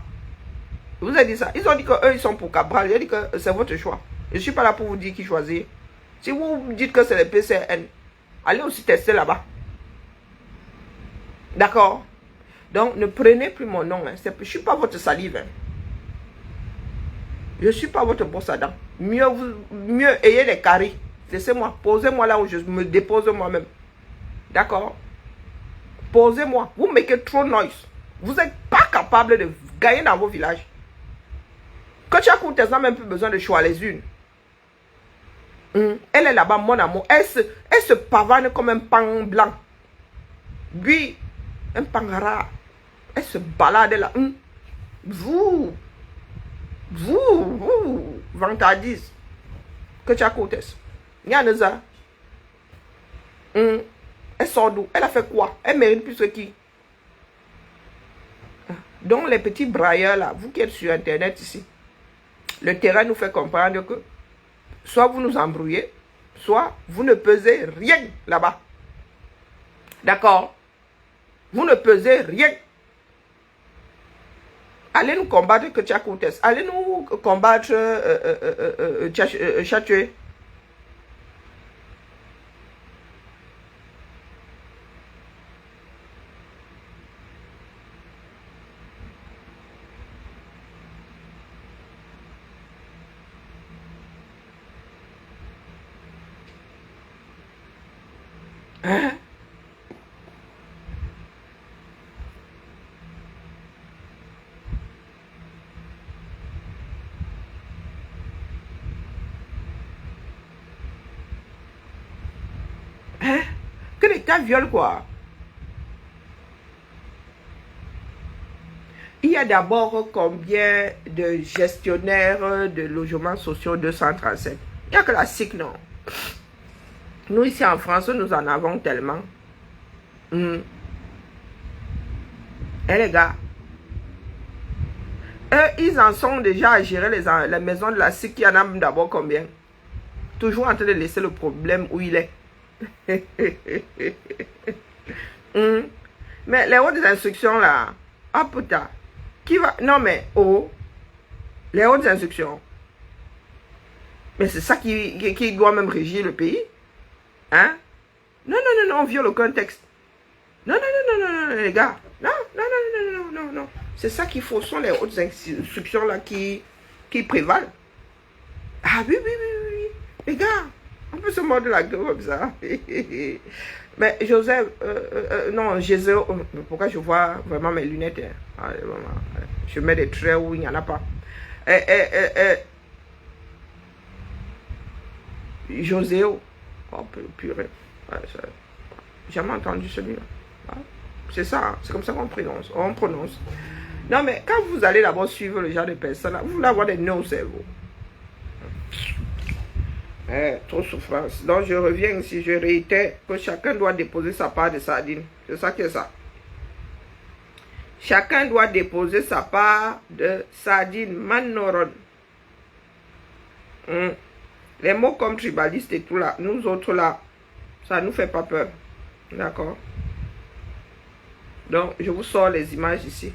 Vous avez dit ça. Ils ont dit qu'eux, ils sont pour Cabral. J'ai dit que c'est votre choix. Je ne suis pas là pour vous dire qui choisir. Si vous dites que c'est le PCN, allez aussi tester là-bas. D'accord? Donc, ne prenez plus mon nom. Je ne suis pas votre salive. Je ne suis pas votre brosse à dents. Mieux ayez les caries. Laissez-moi. Posez-moi là où je me dépose moi-même. D'accord? Posez-moi. Vous mettez trop noise. Vous n'êtes pas capable de gagner dans vos villages. Quand tu as coûté, tu n'as même plus besoin de choix les unes. Elle est là-bas, mon amour. Elle se pavane comme un pan blanc. Lui, un pan rare. Elle se balade là. Vous Vous, vantardise. Que tu as côté. Il y a ça. Elle sort d'où? Elle a fait quoi? Elle mérite plus que qui? Donc les petits brailleurs là, vous qui êtes sur internet ici, le terrain nous fait comprendre que soit vous nous embrouillez, soit vous ne pesez rien là-bas. D'accord? Vous ne pesez rien. Allez nous combattre que Tchakoutes. Allez nous combattre Chatue. Hein? Hein? Que l'État viole quoi? Il y a d'abord combien de gestionnaires de logements sociaux 237? Il n'y a que la SIC, non? Nous, ici en France, nous en avons tellement. Eh les gars, eux, ils en sont déjà à gérer les maisons de la SIC. Il y en a d'abord combien? Toujours en train de laisser le problème où il est. Mais les hautes instructions là, ah putain, qui va, non mais, oh, les hautes instructions, mais c'est ça qui doit même régir le pays, hein? Non, non, non, non, on viole aucun texte. Non, non, non, non, non, non, les gars, non, non, non, non, non, non, non, c'est ça qu'il faut, ce sont les hautes instructions là qui prévalent. Ah oui, oui, oui, oui, les gars. On peut se mordre la gueule comme ça. Mais Joseph, non, Jésus, pourquoi je vois vraiment mes lunettes? Hein? Je mets des traits où il n'y en a pas. José, oh purée. Ouais, j'ai jamais entendu celui-là. C'est ça, c'est comme ça qu'on prononce. On prononce. Non, mais quand vous allez d'abord suivre le genre de personnes là, vous voulez avoir des nœuds au cerveau. Trop souffrance. Donc je reviens ici, je réitère que chacun doit déposer sa part de sardine. C'est ça qui est ça. Chacun doit déposer sa part de sardine. Manoron. Les mots comme tribaliste et tout là, nous autres là, ça nous fait pas peur. D'accord? Donc je vous sors les images ici.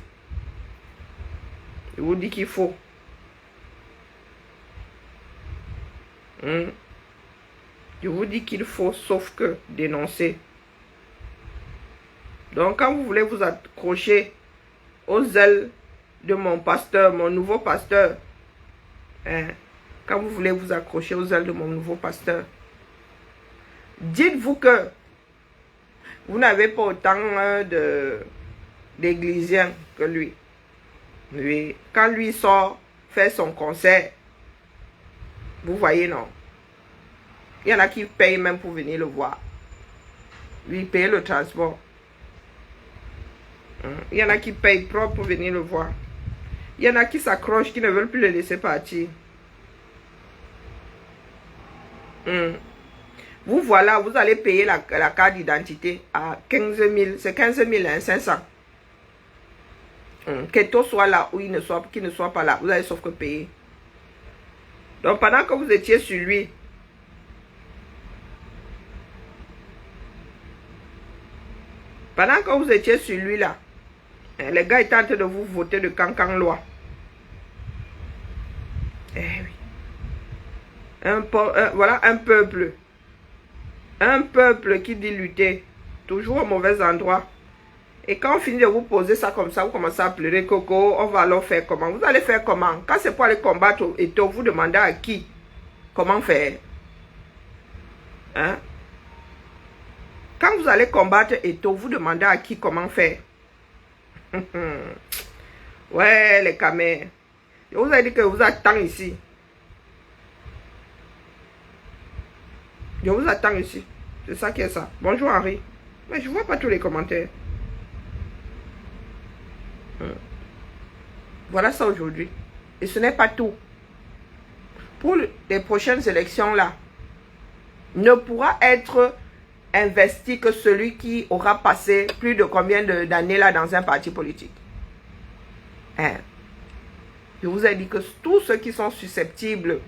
Je vous dis qu'il faut. Je vous dis qu'il faut, sauf que dénoncer. Donc, quand vous voulez vous accrocher aux ailes de mon pasteur, mon nouveau pasteur, hein, quand vous voulez vous accrocher aux ailes de mon nouveau pasteur, dites-vous que vous n'avez pas autant d'églisiens que lui. Oui. Quand lui sort faire son concert, vous voyez, non? Il y en a qui payent même pour venir le voir. Lui, paye le transport. Il y en a qui payent propre pour venir le voir. Il y en a qui s'accrochent, qui ne veulent plus le laisser partir. Vous voilà, vous allez payer la carte d'identité à 15 000. C'est 15 500. Qu'Eto soit là ou qu'il ne soit pas là, vous allez sauf que payer. Donc pendant que vous étiez sur lui, pendant que vous étiez sur lui là, les gars étaient en train de vous voter de cancan loi. Eh oui. Voilà un peuple. Un peuple qui dit lutter. Toujours au mauvais endroit. Et quand on finit de vous poser ça comme ça, vous commencez à pleurer, Coco, on va alors faire comment? Vous allez faire comment? Quand c'est pour aller combattre et vous demandez à qui? Comment faire? Hein? Quand vous allez combattre Eto, vous demandez à qui comment faire. Ouais, les camés. Je vous ai dit que vous attends ici. Je vous attends ici. C'est ça qui est ça. Bonjour Henri. Mais je vois pas tous les commentaires. Voilà ça aujourd'hui. Et ce n'est pas tout. Pour les prochaines élections-là, ne pourra être investi que celui qui aura passé plus de combien d'années là dans un parti politique. Hein? Je vous ai dit que tous ceux qui sont susceptibles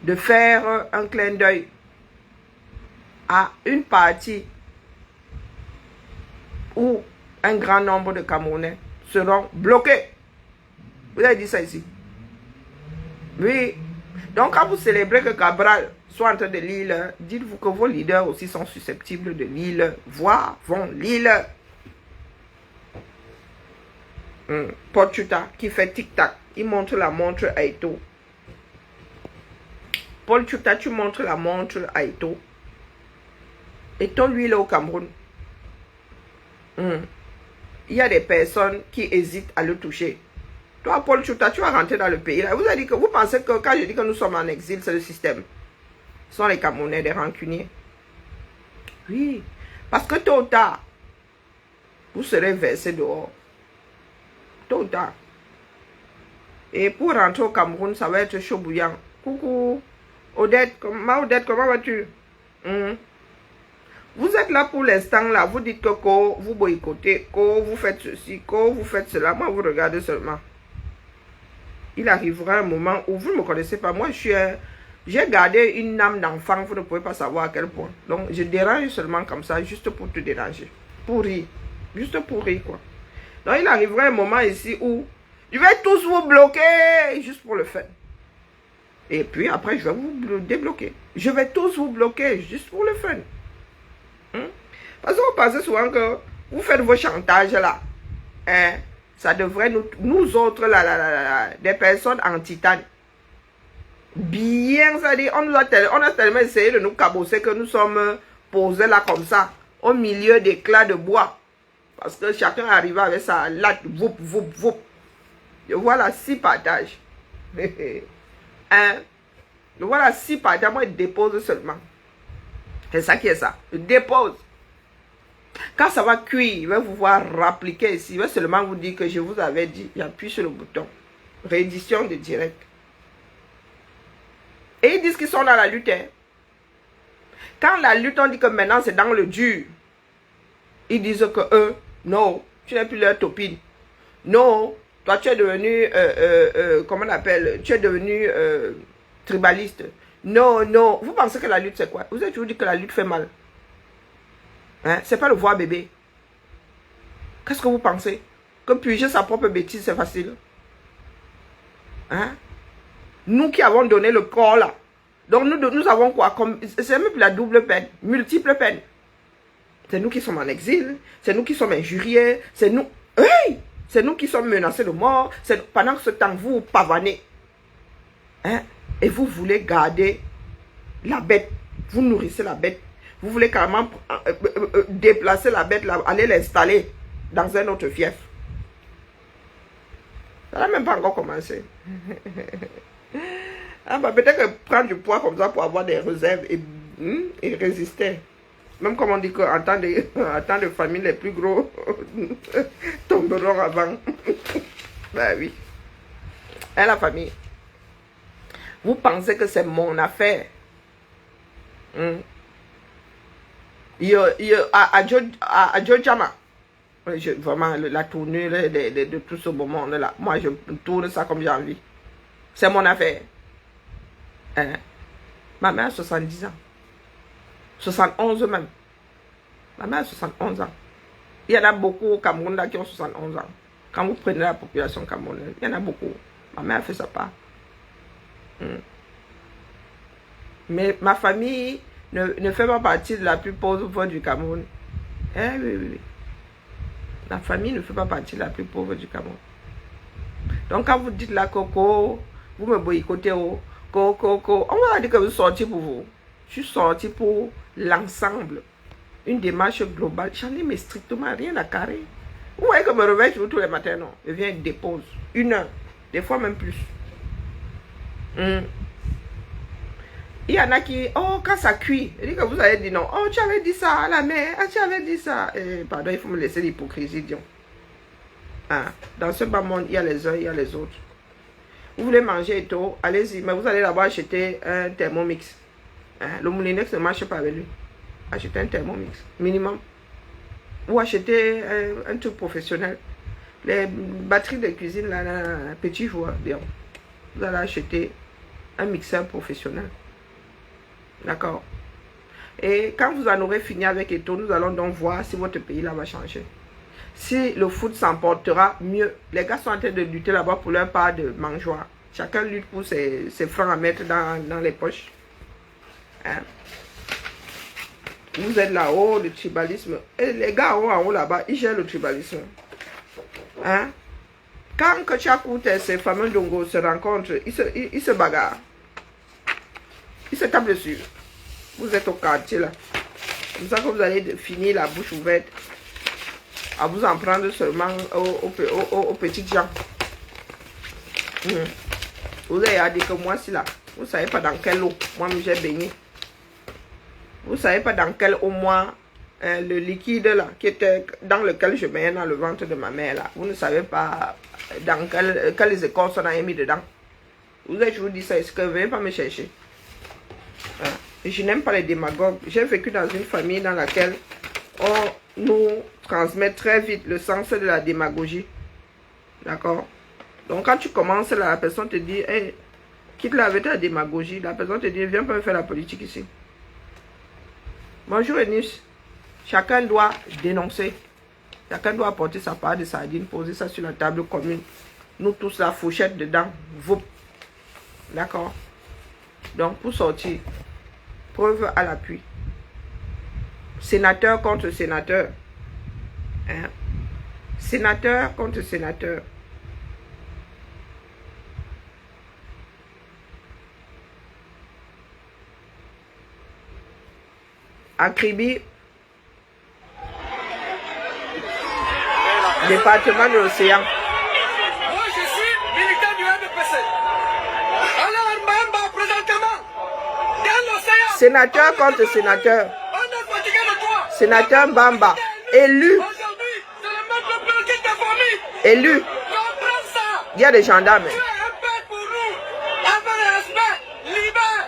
de faire un clin d'œil à une partie où un grand nombre de Camerounais seront bloqués. Vous avez dit ça ici? Oui. Donc quand vous célébrez que Cabral soit en train de lire, dites-vous que vos leaders aussi sont susceptibles de lire, vont lire. Paul Chuta qui fait tic-tac, il montre la montre à Eto'o. Paul Chuta, tu montres la montre à Eto'o. Eto'o, lui, il est au Cameroun. Il y a des personnes qui hésitent à le toucher. Toi, Paul Chuta, tu vas rentrer dans le pays. Là. Vous avez dit que vous pensez que quand je dis que nous sommes en exil, c'est le système. Ce sont les Camerounais, des rancuniers. Oui. Parce que tôt ou tard, vous serez versé dehors. Tôt ou tard. Et pour rentrer au Cameroun, ça va être chaud bouillant. Coucou. Odette, comment vas-tu? Vous êtes là pour l'instant là. Vous dites que vous boycottez, vous faites ceci, vous faites cela. Moi, vous regardez seulement. Il arrivera un moment où vous ne me connaissez pas. Moi, j'ai gardé une âme d'enfant. Vous ne pouvez pas savoir à quel point. Donc, je dérange seulement comme ça, juste pour te déranger. Pour rire. Juste pour rire, quoi. Donc, il arrivera un moment ici où je vais tous vous bloquer, juste pour le fun. Et puis, après, je vais vous débloquer. Je vais tous vous bloquer, juste pour le fun. Parce que vous pensez souvent que vous faites vos chantages, là. Hein? Ça devrait nous autres, là, des personnes en titane. Bien, ça dit, on a tellement essayé de nous cabosser que nous sommes posés là comme ça, au milieu d'éclats de bois. Parce que chacun arrivait avec sa latte, voup, voup, voup. Et voilà 6 partages. Hein? Et voilà 6 partages, moi je dépose seulement. C'est ça qui est ça. Je dépose. Quand ça va cuire, il va vous voir rappliquer ici. Il va seulement vous dire que je vous avais dit. J'appuie sur le bouton. Réédition de direct. Et ils disent qu'ils sont dans la lutte. Hein. Quand la lutte, on dit que maintenant c'est dans le dur. Ils disent que eux, non, tu n'es plus leur topine. Non, toi tu es devenu, comment on appelle, tu es devenu tribaliste. Non, non. Vous pensez que la lutte c'est quoi? Vous avez toujours dit que la lutte fait mal. Hein? C'est pas le voir bébé. Qu'est-ce que vous pensez? Que puger sa propre bêtise c'est facile? Hein? Nous qui avons donné le corps là. Donc nous avons quoi? C'est même plus la double peine, multiple peine. C'est nous qui sommes en exil, c'est nous qui sommes injuriés, c'est nous. Hey! C'est nous qui sommes menacés de mort. Pendant ce temps, vous pavanez. Hein? Et vous voulez garder la bête. Vous nourrissez la bête. Vous voulez carrément déplacer la bête, là, aller l'installer dans un autre fief. Ça n'a même pas encore commencé. Ah, bah, peut-être que prendre du poids comme ça pour avoir des réserves et résister. Même comme on dit qu'en temps de famille, les plus gros tomberont avant. Ben oui. Et la famille. Vous pensez que c'est mon affaire. À Jojama, vraiment la tournure de tout ce beau monde là. Moi je tourne ça comme j'ai envie. C'est mon affaire. Hein? Ma mère a 70 ans. 71 même. Ma mère a 71 ans. Il y en a beaucoup au Cameroun là qui ont 71 ans. Quand vous prenez la population camerounaise, il y en a beaucoup. Ma mère a fait sa part. Mais ma famille ne fait pas partie de la plus pauvre du Cameroun. Eh oui, oui, oui. La famille ne fait pas partie de la plus pauvre du Cameroun. Donc quand vous dites là, Coco, vous me boycottez, Coco, on va dire que vous sortez pour vous. Je suis sorti pour l'ensemble. Une démarche globale. J'en ai mais strictement rien à carrer. Vous voyez que je me réveille tous les matins, non? Je viens et dépose. 1 heure. Des fois même plus. Il y en a qui, oh, quand ça cuit, il dit que vous avez dit non. Oh, tu avais dit ça à la mère, tu avais dit ça. Pardon, il faut me laisser l'hypocrisie, disons. Ah, dans ce bas monde, il y a les uns, il y a les autres. Vous voulez manger Eto, allez-y, mais vous allez d'abord acheter un Thermomix. Hein? Le Moulinex ne marche pas avec lui. Achetez un Thermomix, minimum. Ou achetez un truc professionnel. Les batteries de cuisine, là, petit joueur, bien. Vous allez acheter un mixeur professionnel. D'accord? Et quand vous en aurez fini avec Eto, nous allons donc voir si votre pays là va changer. Si le foot s'emportera mieux. Les gars sont en train de lutter là-bas pour leur part de mangeoire. Chacun lutte pour ses francs à mettre dans les poches. Hein? Vous êtes là-haut, le tribalisme. Et les gars en haut là-bas, ils gèrent le tribalisme. Hein? Quand Kachakout et ses fameux Dongo se rencontrent, ils se bagarrent. Ils se tapent dessus. Vous êtes au quartier là. Comme ça que vous allez finir la bouche ouverte. À vous en prendre seulement aux petites gens. Vous avez dit que moi, si là, vous ne savez pas dans quelle eau moi j'ai baigné. Vous ne savez pas dans quelle eau moi, le liquide là, qui était dans lequel je baignais dans le ventre de ma mère là. Vous ne savez pas dans quelles écorces on a mis dedans. Vous avez toujours dit ça, est-ce que vous ne venez pas me chercher? Je n'aime pas les démagogues. J'ai vécu dans une famille dans laquelle on nous transmet très vite le sens de la démagogie. D'accord? Donc quand tu commences là, la personne te dit, hey, quitte-la avec ta démagogie. La personne te dit, viens pas me faire la politique ici. Bonjour Enus. Chacun doit dénoncer. Chacun doit apporter sa part de sardines, poser ça sur la table commune. Nous tous la fourchette dedans. Vous. D'accord? Donc pour sortir, preuve à l'appui. Sénateur contre sénateur. Hein? Sénateur contre sénateur. Akribi, département de l'océan. Moi, je suis militant du MPC. Alors, Mbamba, présentement, dans l'océan. Sénateur contre sénateur. On est fatigué de toi. Sénateur Mbamba, élu. Aujourd'hui, c'est le même peuple qui t'a formé. Élu. Comprends ça. Il y a des gendarmes. Tu es un père pour nous. Avec le respect, libère.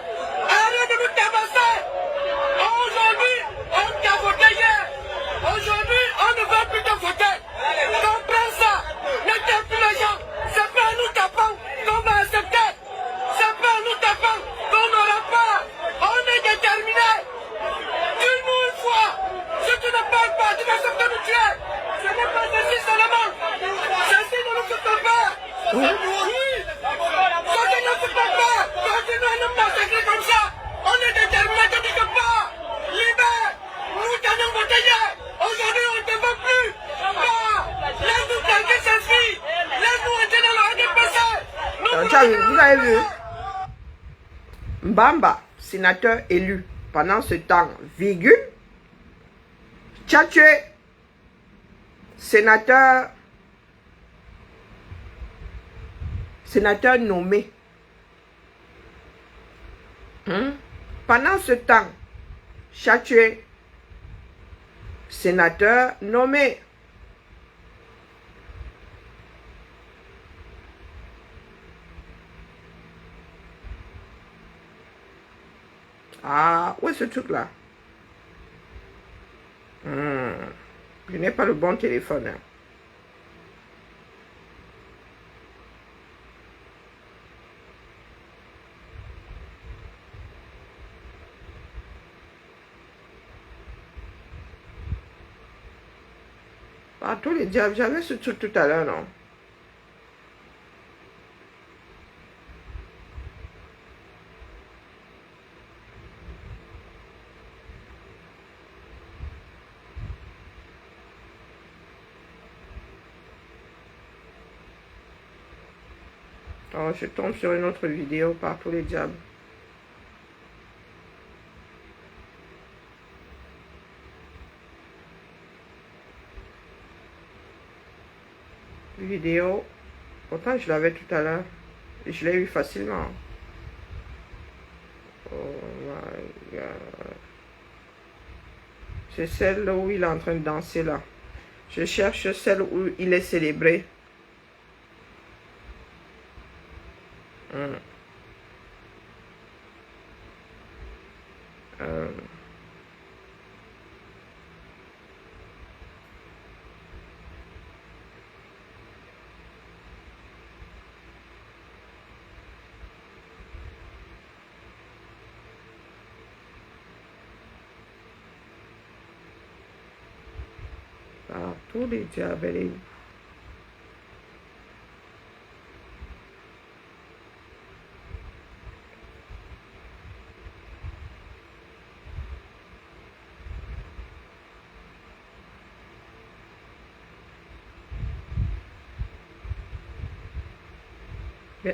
Arrête de nous tabasser. Aujourd'hui, on t'a voté hier. Aujourd'hui, on ne veut plus te voter. Comprends ça. Ne tape plus les gens. C'est pas nous tapons qu'on va accepter. C'est pas nous tapons qu'on n'aura pas. On est déterminés. Dis-nous une fois. Si tu ne parles pas, tu vas accepter de tuer. Ce n'est pas ceci seulement. Ceci ne nous fait pas. Oui. Ceci ne fait pas. Continue à nous massacrer comme ça. On est déterminés, te dis que pas. Libère. Nous t'avons voté hier. Aujourd'hui, on ne te veut plus. Pas. Laisse-nous quelqu'un s'enfuir. Laisse-nous entrer dans le RDPC. Vous avez vu? Mbamba, sénateur élu. Pendant ce temps, virgule. Tchatché, sénateur nommé. Pendant ce temps, Tchatché, sénateur nommé. Ah, où est ce truc-là? Je n'ai pas le bon téléphone. Hein. Ah, tous les diables, j'avais ce truc tout à l'heure, non? Oh, je tombe sur une autre vidéo par tous les diables. Vidéo. Pourtant, je l'avais tout à l'heure. Je l'ai eu facilement. Oh my God. C'est celle où il est en train de danser là. Je cherche celle où il est célébré. Pour les diables, elle est où?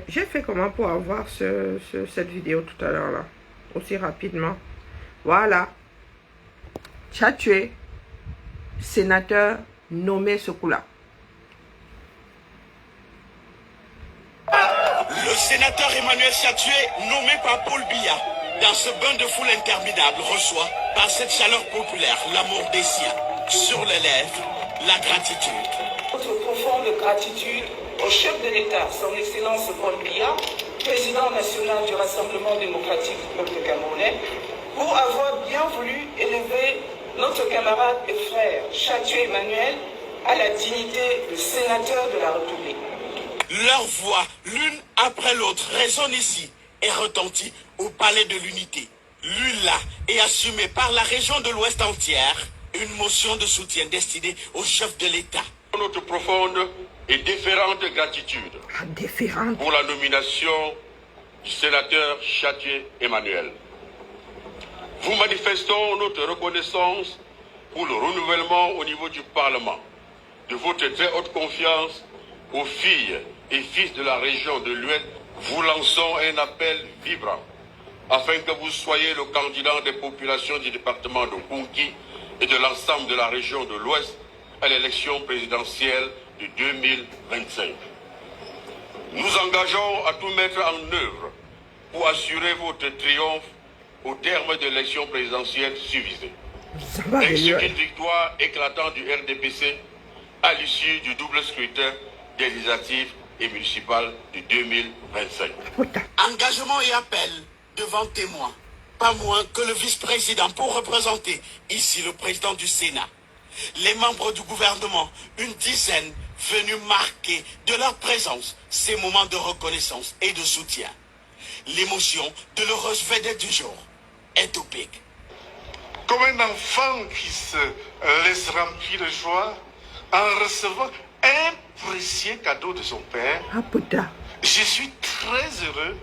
J'ai fait comment pour avoir cette vidéo tout à l'heure là, aussi rapidement. Voilà. Tchatché, sénateur nommé ce coup-là. Le sénateur Emmanuel Tchatché, nommé par Paul Biya, dans ce bain de foule interminable, reçoit, par cette chaleur populaire, l'amour des siens. Sur les lèvres, la gratitude. Notre profonde gratitude au chef de l'État, son Excellence Paul Biya, président national du Rassemblement démocratique du peuple camerounais, pour avoir bien voulu élever notre camarade et frère Tchatché Emmanuel à la dignité de sénateur de la République. Leur voix, l'une après l'autre, résonne ici et retentit au Palais de l'Unité. Lue là et assumée par la région de l'Ouest entière, une motion de soutien destinée au chef de l'État. Notre profonde et déférente gratitude pour la nomination du sénateur Tchatché Emmanuel. Vous manifestons notre reconnaissance pour le renouvellement au niveau du Parlement de votre très haute confiance aux filles et fils de la région de l'Ouest. Vous lançons un appel vibrant afin que vous soyez le candidat des populations du département de Kunki et de l'ensemble de la région de l'Ouest à l'élection présidentielle de 2025. Nous engageons à tout mettre en œuvre pour assurer votre triomphe au terme de l'élection présidentielle suivie. Ainsi qu'une victoire éclatante du RDPC à l'issue du double scrutin législatif et municipal de 2025. Engagement et appel devant témoins, pas moins que le vice-président pour représenter ici le président du Sénat. Les membres du gouvernement, une dizaine, venus marquer de leur présence ces moments de reconnaissance et de soutien. L'émotion de l'heureuse vedette du jour est au pic. Comme un enfant qui se laisse remplir de joie en recevant un précieux cadeau de son père, je suis très heureux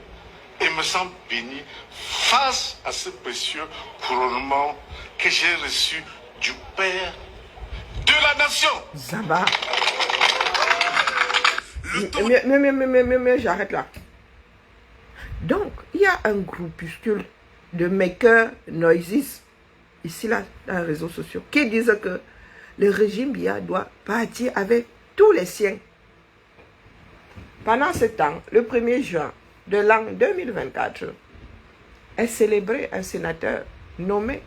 et me sens béni face à ce précieux couronnement que j'ai reçu du Père de la nation. Zaba. Mais j'arrête là. Donc, il y a un groupuscule de makers noises ici là dans les réseaux sociaux qui disent que le régime Biya doit partir avec tous les siens. Pendant ce temps, le 1er juin de l'an 2024 est célébré un sénateur nommé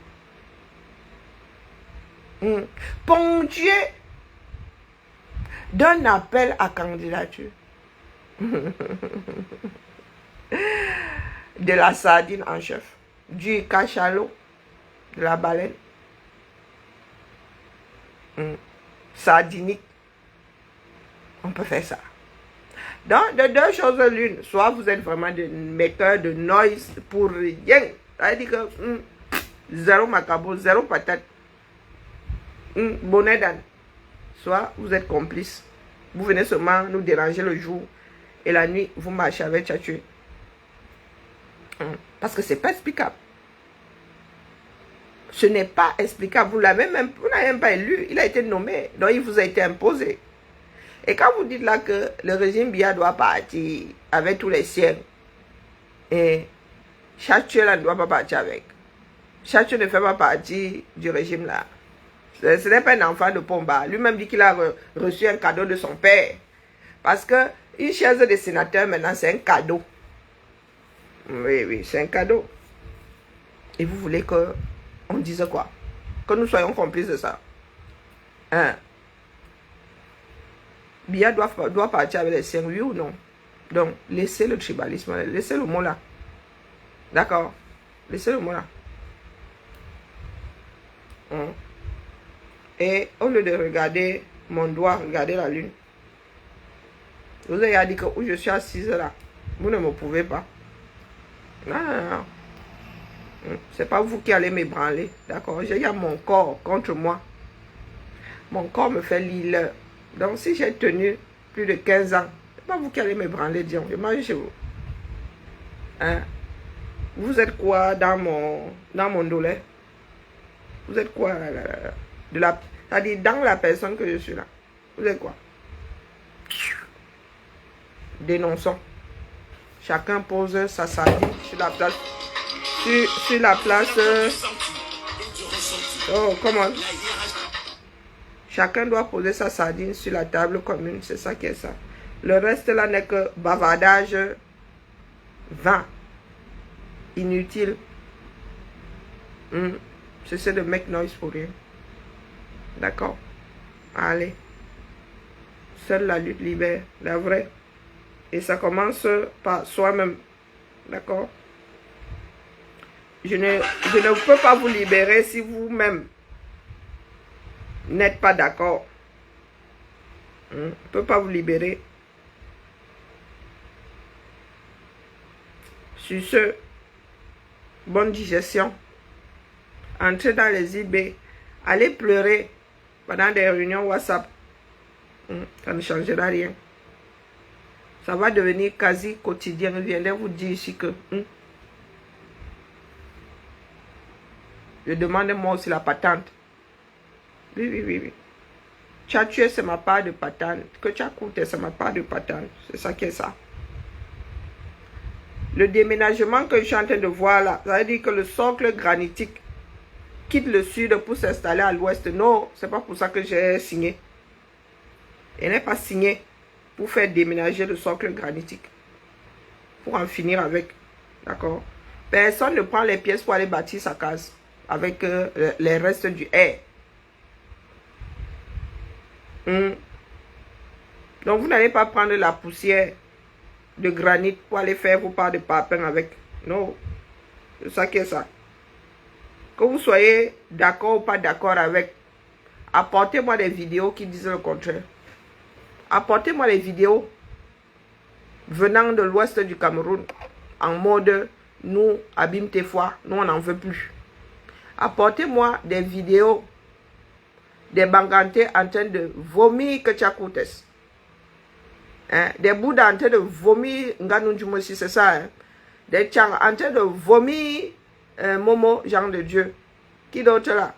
ponctué d'un appel à candidature de la sardine en chef, du cachalot, de la baleine sardinique. On peut faire ça. Donc, de deux choses l'une, soit vous êtes vraiment des metteurs de noise pour rien, c'est-à-dire que zéro macabre, zéro patate, bonnet d'âne, soit vous êtes complice. Vous venez seulement nous déranger le jour et la nuit, vous marchez avec Tchatché. Parce que c'est pas explicable. Ce n'est pas explicable. Vous l'avez même pas élu. Il a été nommé. Donc, il vous a été imposé. Et quand vous dites là que le régime Biya doit partir avec tous les siens, et Tchatché là ne doit pas partir avec. Tchatché ne fait pas partie du régime là. Ce n'est pas un enfant de Pomba. Lui-même dit qu'il a reçu un cadeau de son père. Parce que une chaise de sénateur maintenant c'est un cadeau. Oui, c'est un cadeau. Et vous voulez que on dise quoi? Que nous soyons complices de ça. Hein? Biya doit partir avec les siens, oui ou non? Donc, laissez le tribalisme, laissez le mot là. D'accord? Laissez le mot là. Et au lieu de regarder mon doigt, regardez la lune. Vous avez dit que où je suis assise là, vous ne me pouvez pas. Non. C'est pas vous qui allez m'ébranler. D'accord? J'ai mon corps contre moi. Mon corps me fait lire. Donc, si j'ai tenu plus de 15 ans, c'est pas vous qui allez me branler, disons. Je mange chez vous. Hein? Vous êtes quoi dans mon douleur? Vous êtes quoi c'est-à-dire dans la personne que je suis là. Vous êtes quoi? Dénonçons. Chacun pose sa sardine sur la place. Sur la place. Oh, comment? Chacun doit poser sa sardine sur la table commune. C'est ça qui est ça. Le reste là n'est que bavardage vain. Inutile. Cessez de make noise pour rien. D'accord? Allez. Seule la lutte libère. La vraie. Et ça commence par soi-même. D'accord? Je ne peux pas vous libérer si vous-même n'êtes pas d'accord. Je ne peux pas vous libérer. Sur ce, bonne digestion. Entrez dans les IB. Allez pleurer pendant des réunions WhatsApp. Ça ne changera rien. Ça va devenir quasi quotidien. Je viendrai vous dire ici que je demande moi aussi la patente. Oui. Tu as tué, c'est ma part de patente. Que tu as coûté, c'est ma part de patente. C'est ça qui est ça. Le déménagement que je suis en train de voir là, ça veut dire que le socle granitique quitte le sud pour s'installer à l'ouest. Non, c'est pas pour ça que j'ai signé. Il n'est pas signé pour faire déménager le socle granitique. Pour en finir avec. D'accord? Personne ne prend les pièces pour aller bâtir sa case avec les restes du air. Donc vous n'allez pas prendre la poussière de granit pour aller faire vos parts de papin avec. Non. C'est ça qui est ça. Que vous soyez d'accord ou pas d'accord avec, apportez-moi des vidéos qui disent le contraire. Apportez-moi les vidéos venant de l'ouest du Cameroun en mode nous, Abim Tefoua, nous on n'en veut plus. Apportez-moi des vidéos des Bangantais en train de vomir que Tchakoutes. Des Bouddhas en train de vomir Nganunjumosi, c'est ça. Des Tchang en train de vomir Momo, Jean de Dieu. Qui d'autre là?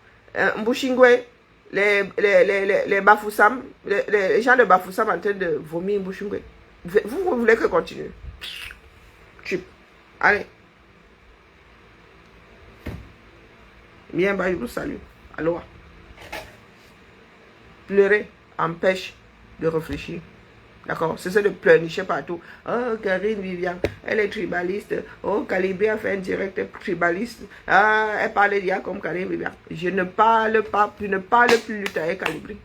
Mbushingwe, les Bafoussam, les gens de Bafoussam en train de vomir Mbushingwe. Vous voulez que continue? Chip. Allez. Bien, bah, je vous salue. Aloha. Pleurer empêche de réfléchir. D'accord? C'est ça de pleurnicher partout. Oh, Karine Vivian, elle est tribaliste. Oh, Calibé a fait un direct tribaliste. Ah, elle parle d'IA comme Karine Vivian. Je ne parle pas, je ne parle plus lutte avec Calibé.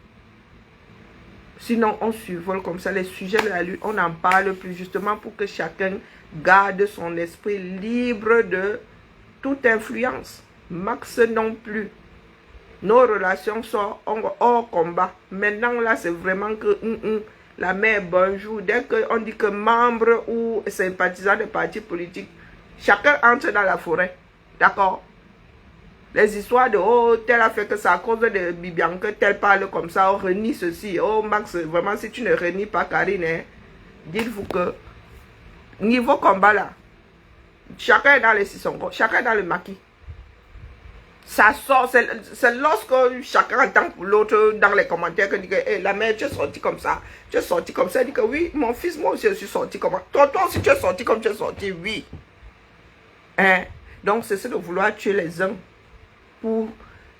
Sinon, on survole comme ça les sujets de la lutte. On n'en parle plus justement pour que chacun garde son esprit libre de toute influence. Max non plus. Nos relations sont hors combat. Maintenant, là, c'est vraiment que la mère, bonjour. Dès qu'on dit que membre ou sympathisant de partis politiques, chacun entre dans la forêt. D'accord? Les histoires de oh, tel a fait que c'est à cause de Bibian que tel parle comme ça, on renie ceci. Oh, Max, vraiment, si tu ne renies pas Karine, hein, dites-vous que niveau combat là, chacun est dans les Sissongo, chacun est dans le maquis. Ça sort, c'est lorsque chacun entend pour l'autre dans les commentaires que dit que hey, la mère, tu es sorti comme ça, tu es sorti comme ça. Elle dit que oui, mon fils, moi aussi je suis sorti comme ça. Toi aussi tu es sorti comme tu es sorti, oui. Hein? Donc c'est de vouloir tuer les uns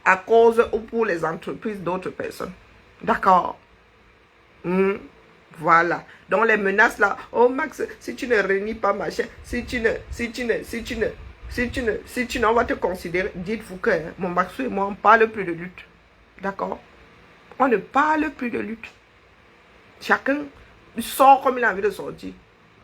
à cause ou pour les entreprises d'autres personnes. D'accord? Voilà. Donc les menaces là, oh Max, si tu ne réunis pas machin, si tu ne, on va te considérer, dites-vous que mon Maxou et moi, on ne parle plus de lutte. D'accord? On ne parle plus de lutte. Chacun sort comme il a envie de sortir.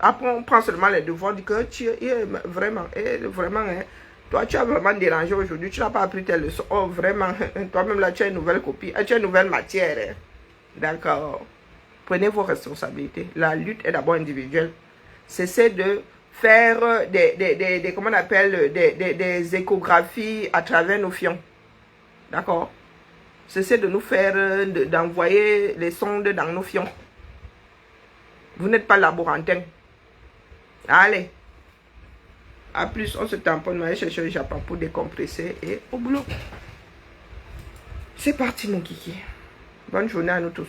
Après, on prend seulement les devoirs, on dit que tu es vraiment, hein, toi, tu as vraiment dérangé aujourd'hui, tu n'as pas appris tes leçons. Oh, vraiment, toi-même là, tu as une nouvelle copie, tu as une nouvelle matière. Hein. D'accord? Prenez vos responsabilités. La lutte est d'abord individuelle. Cessez de faire comment on appelle, des échographies à travers nos fions. D'accord? Cessez de nous faire, d'envoyer les sondes dans nos fions. Vous n'êtes pas laborantin. Allez. A plus, on se tamponne, on va aller chercher le Japon pour décompresser et au boulot. C'est parti mon kiki. Bonne journée à nous tous.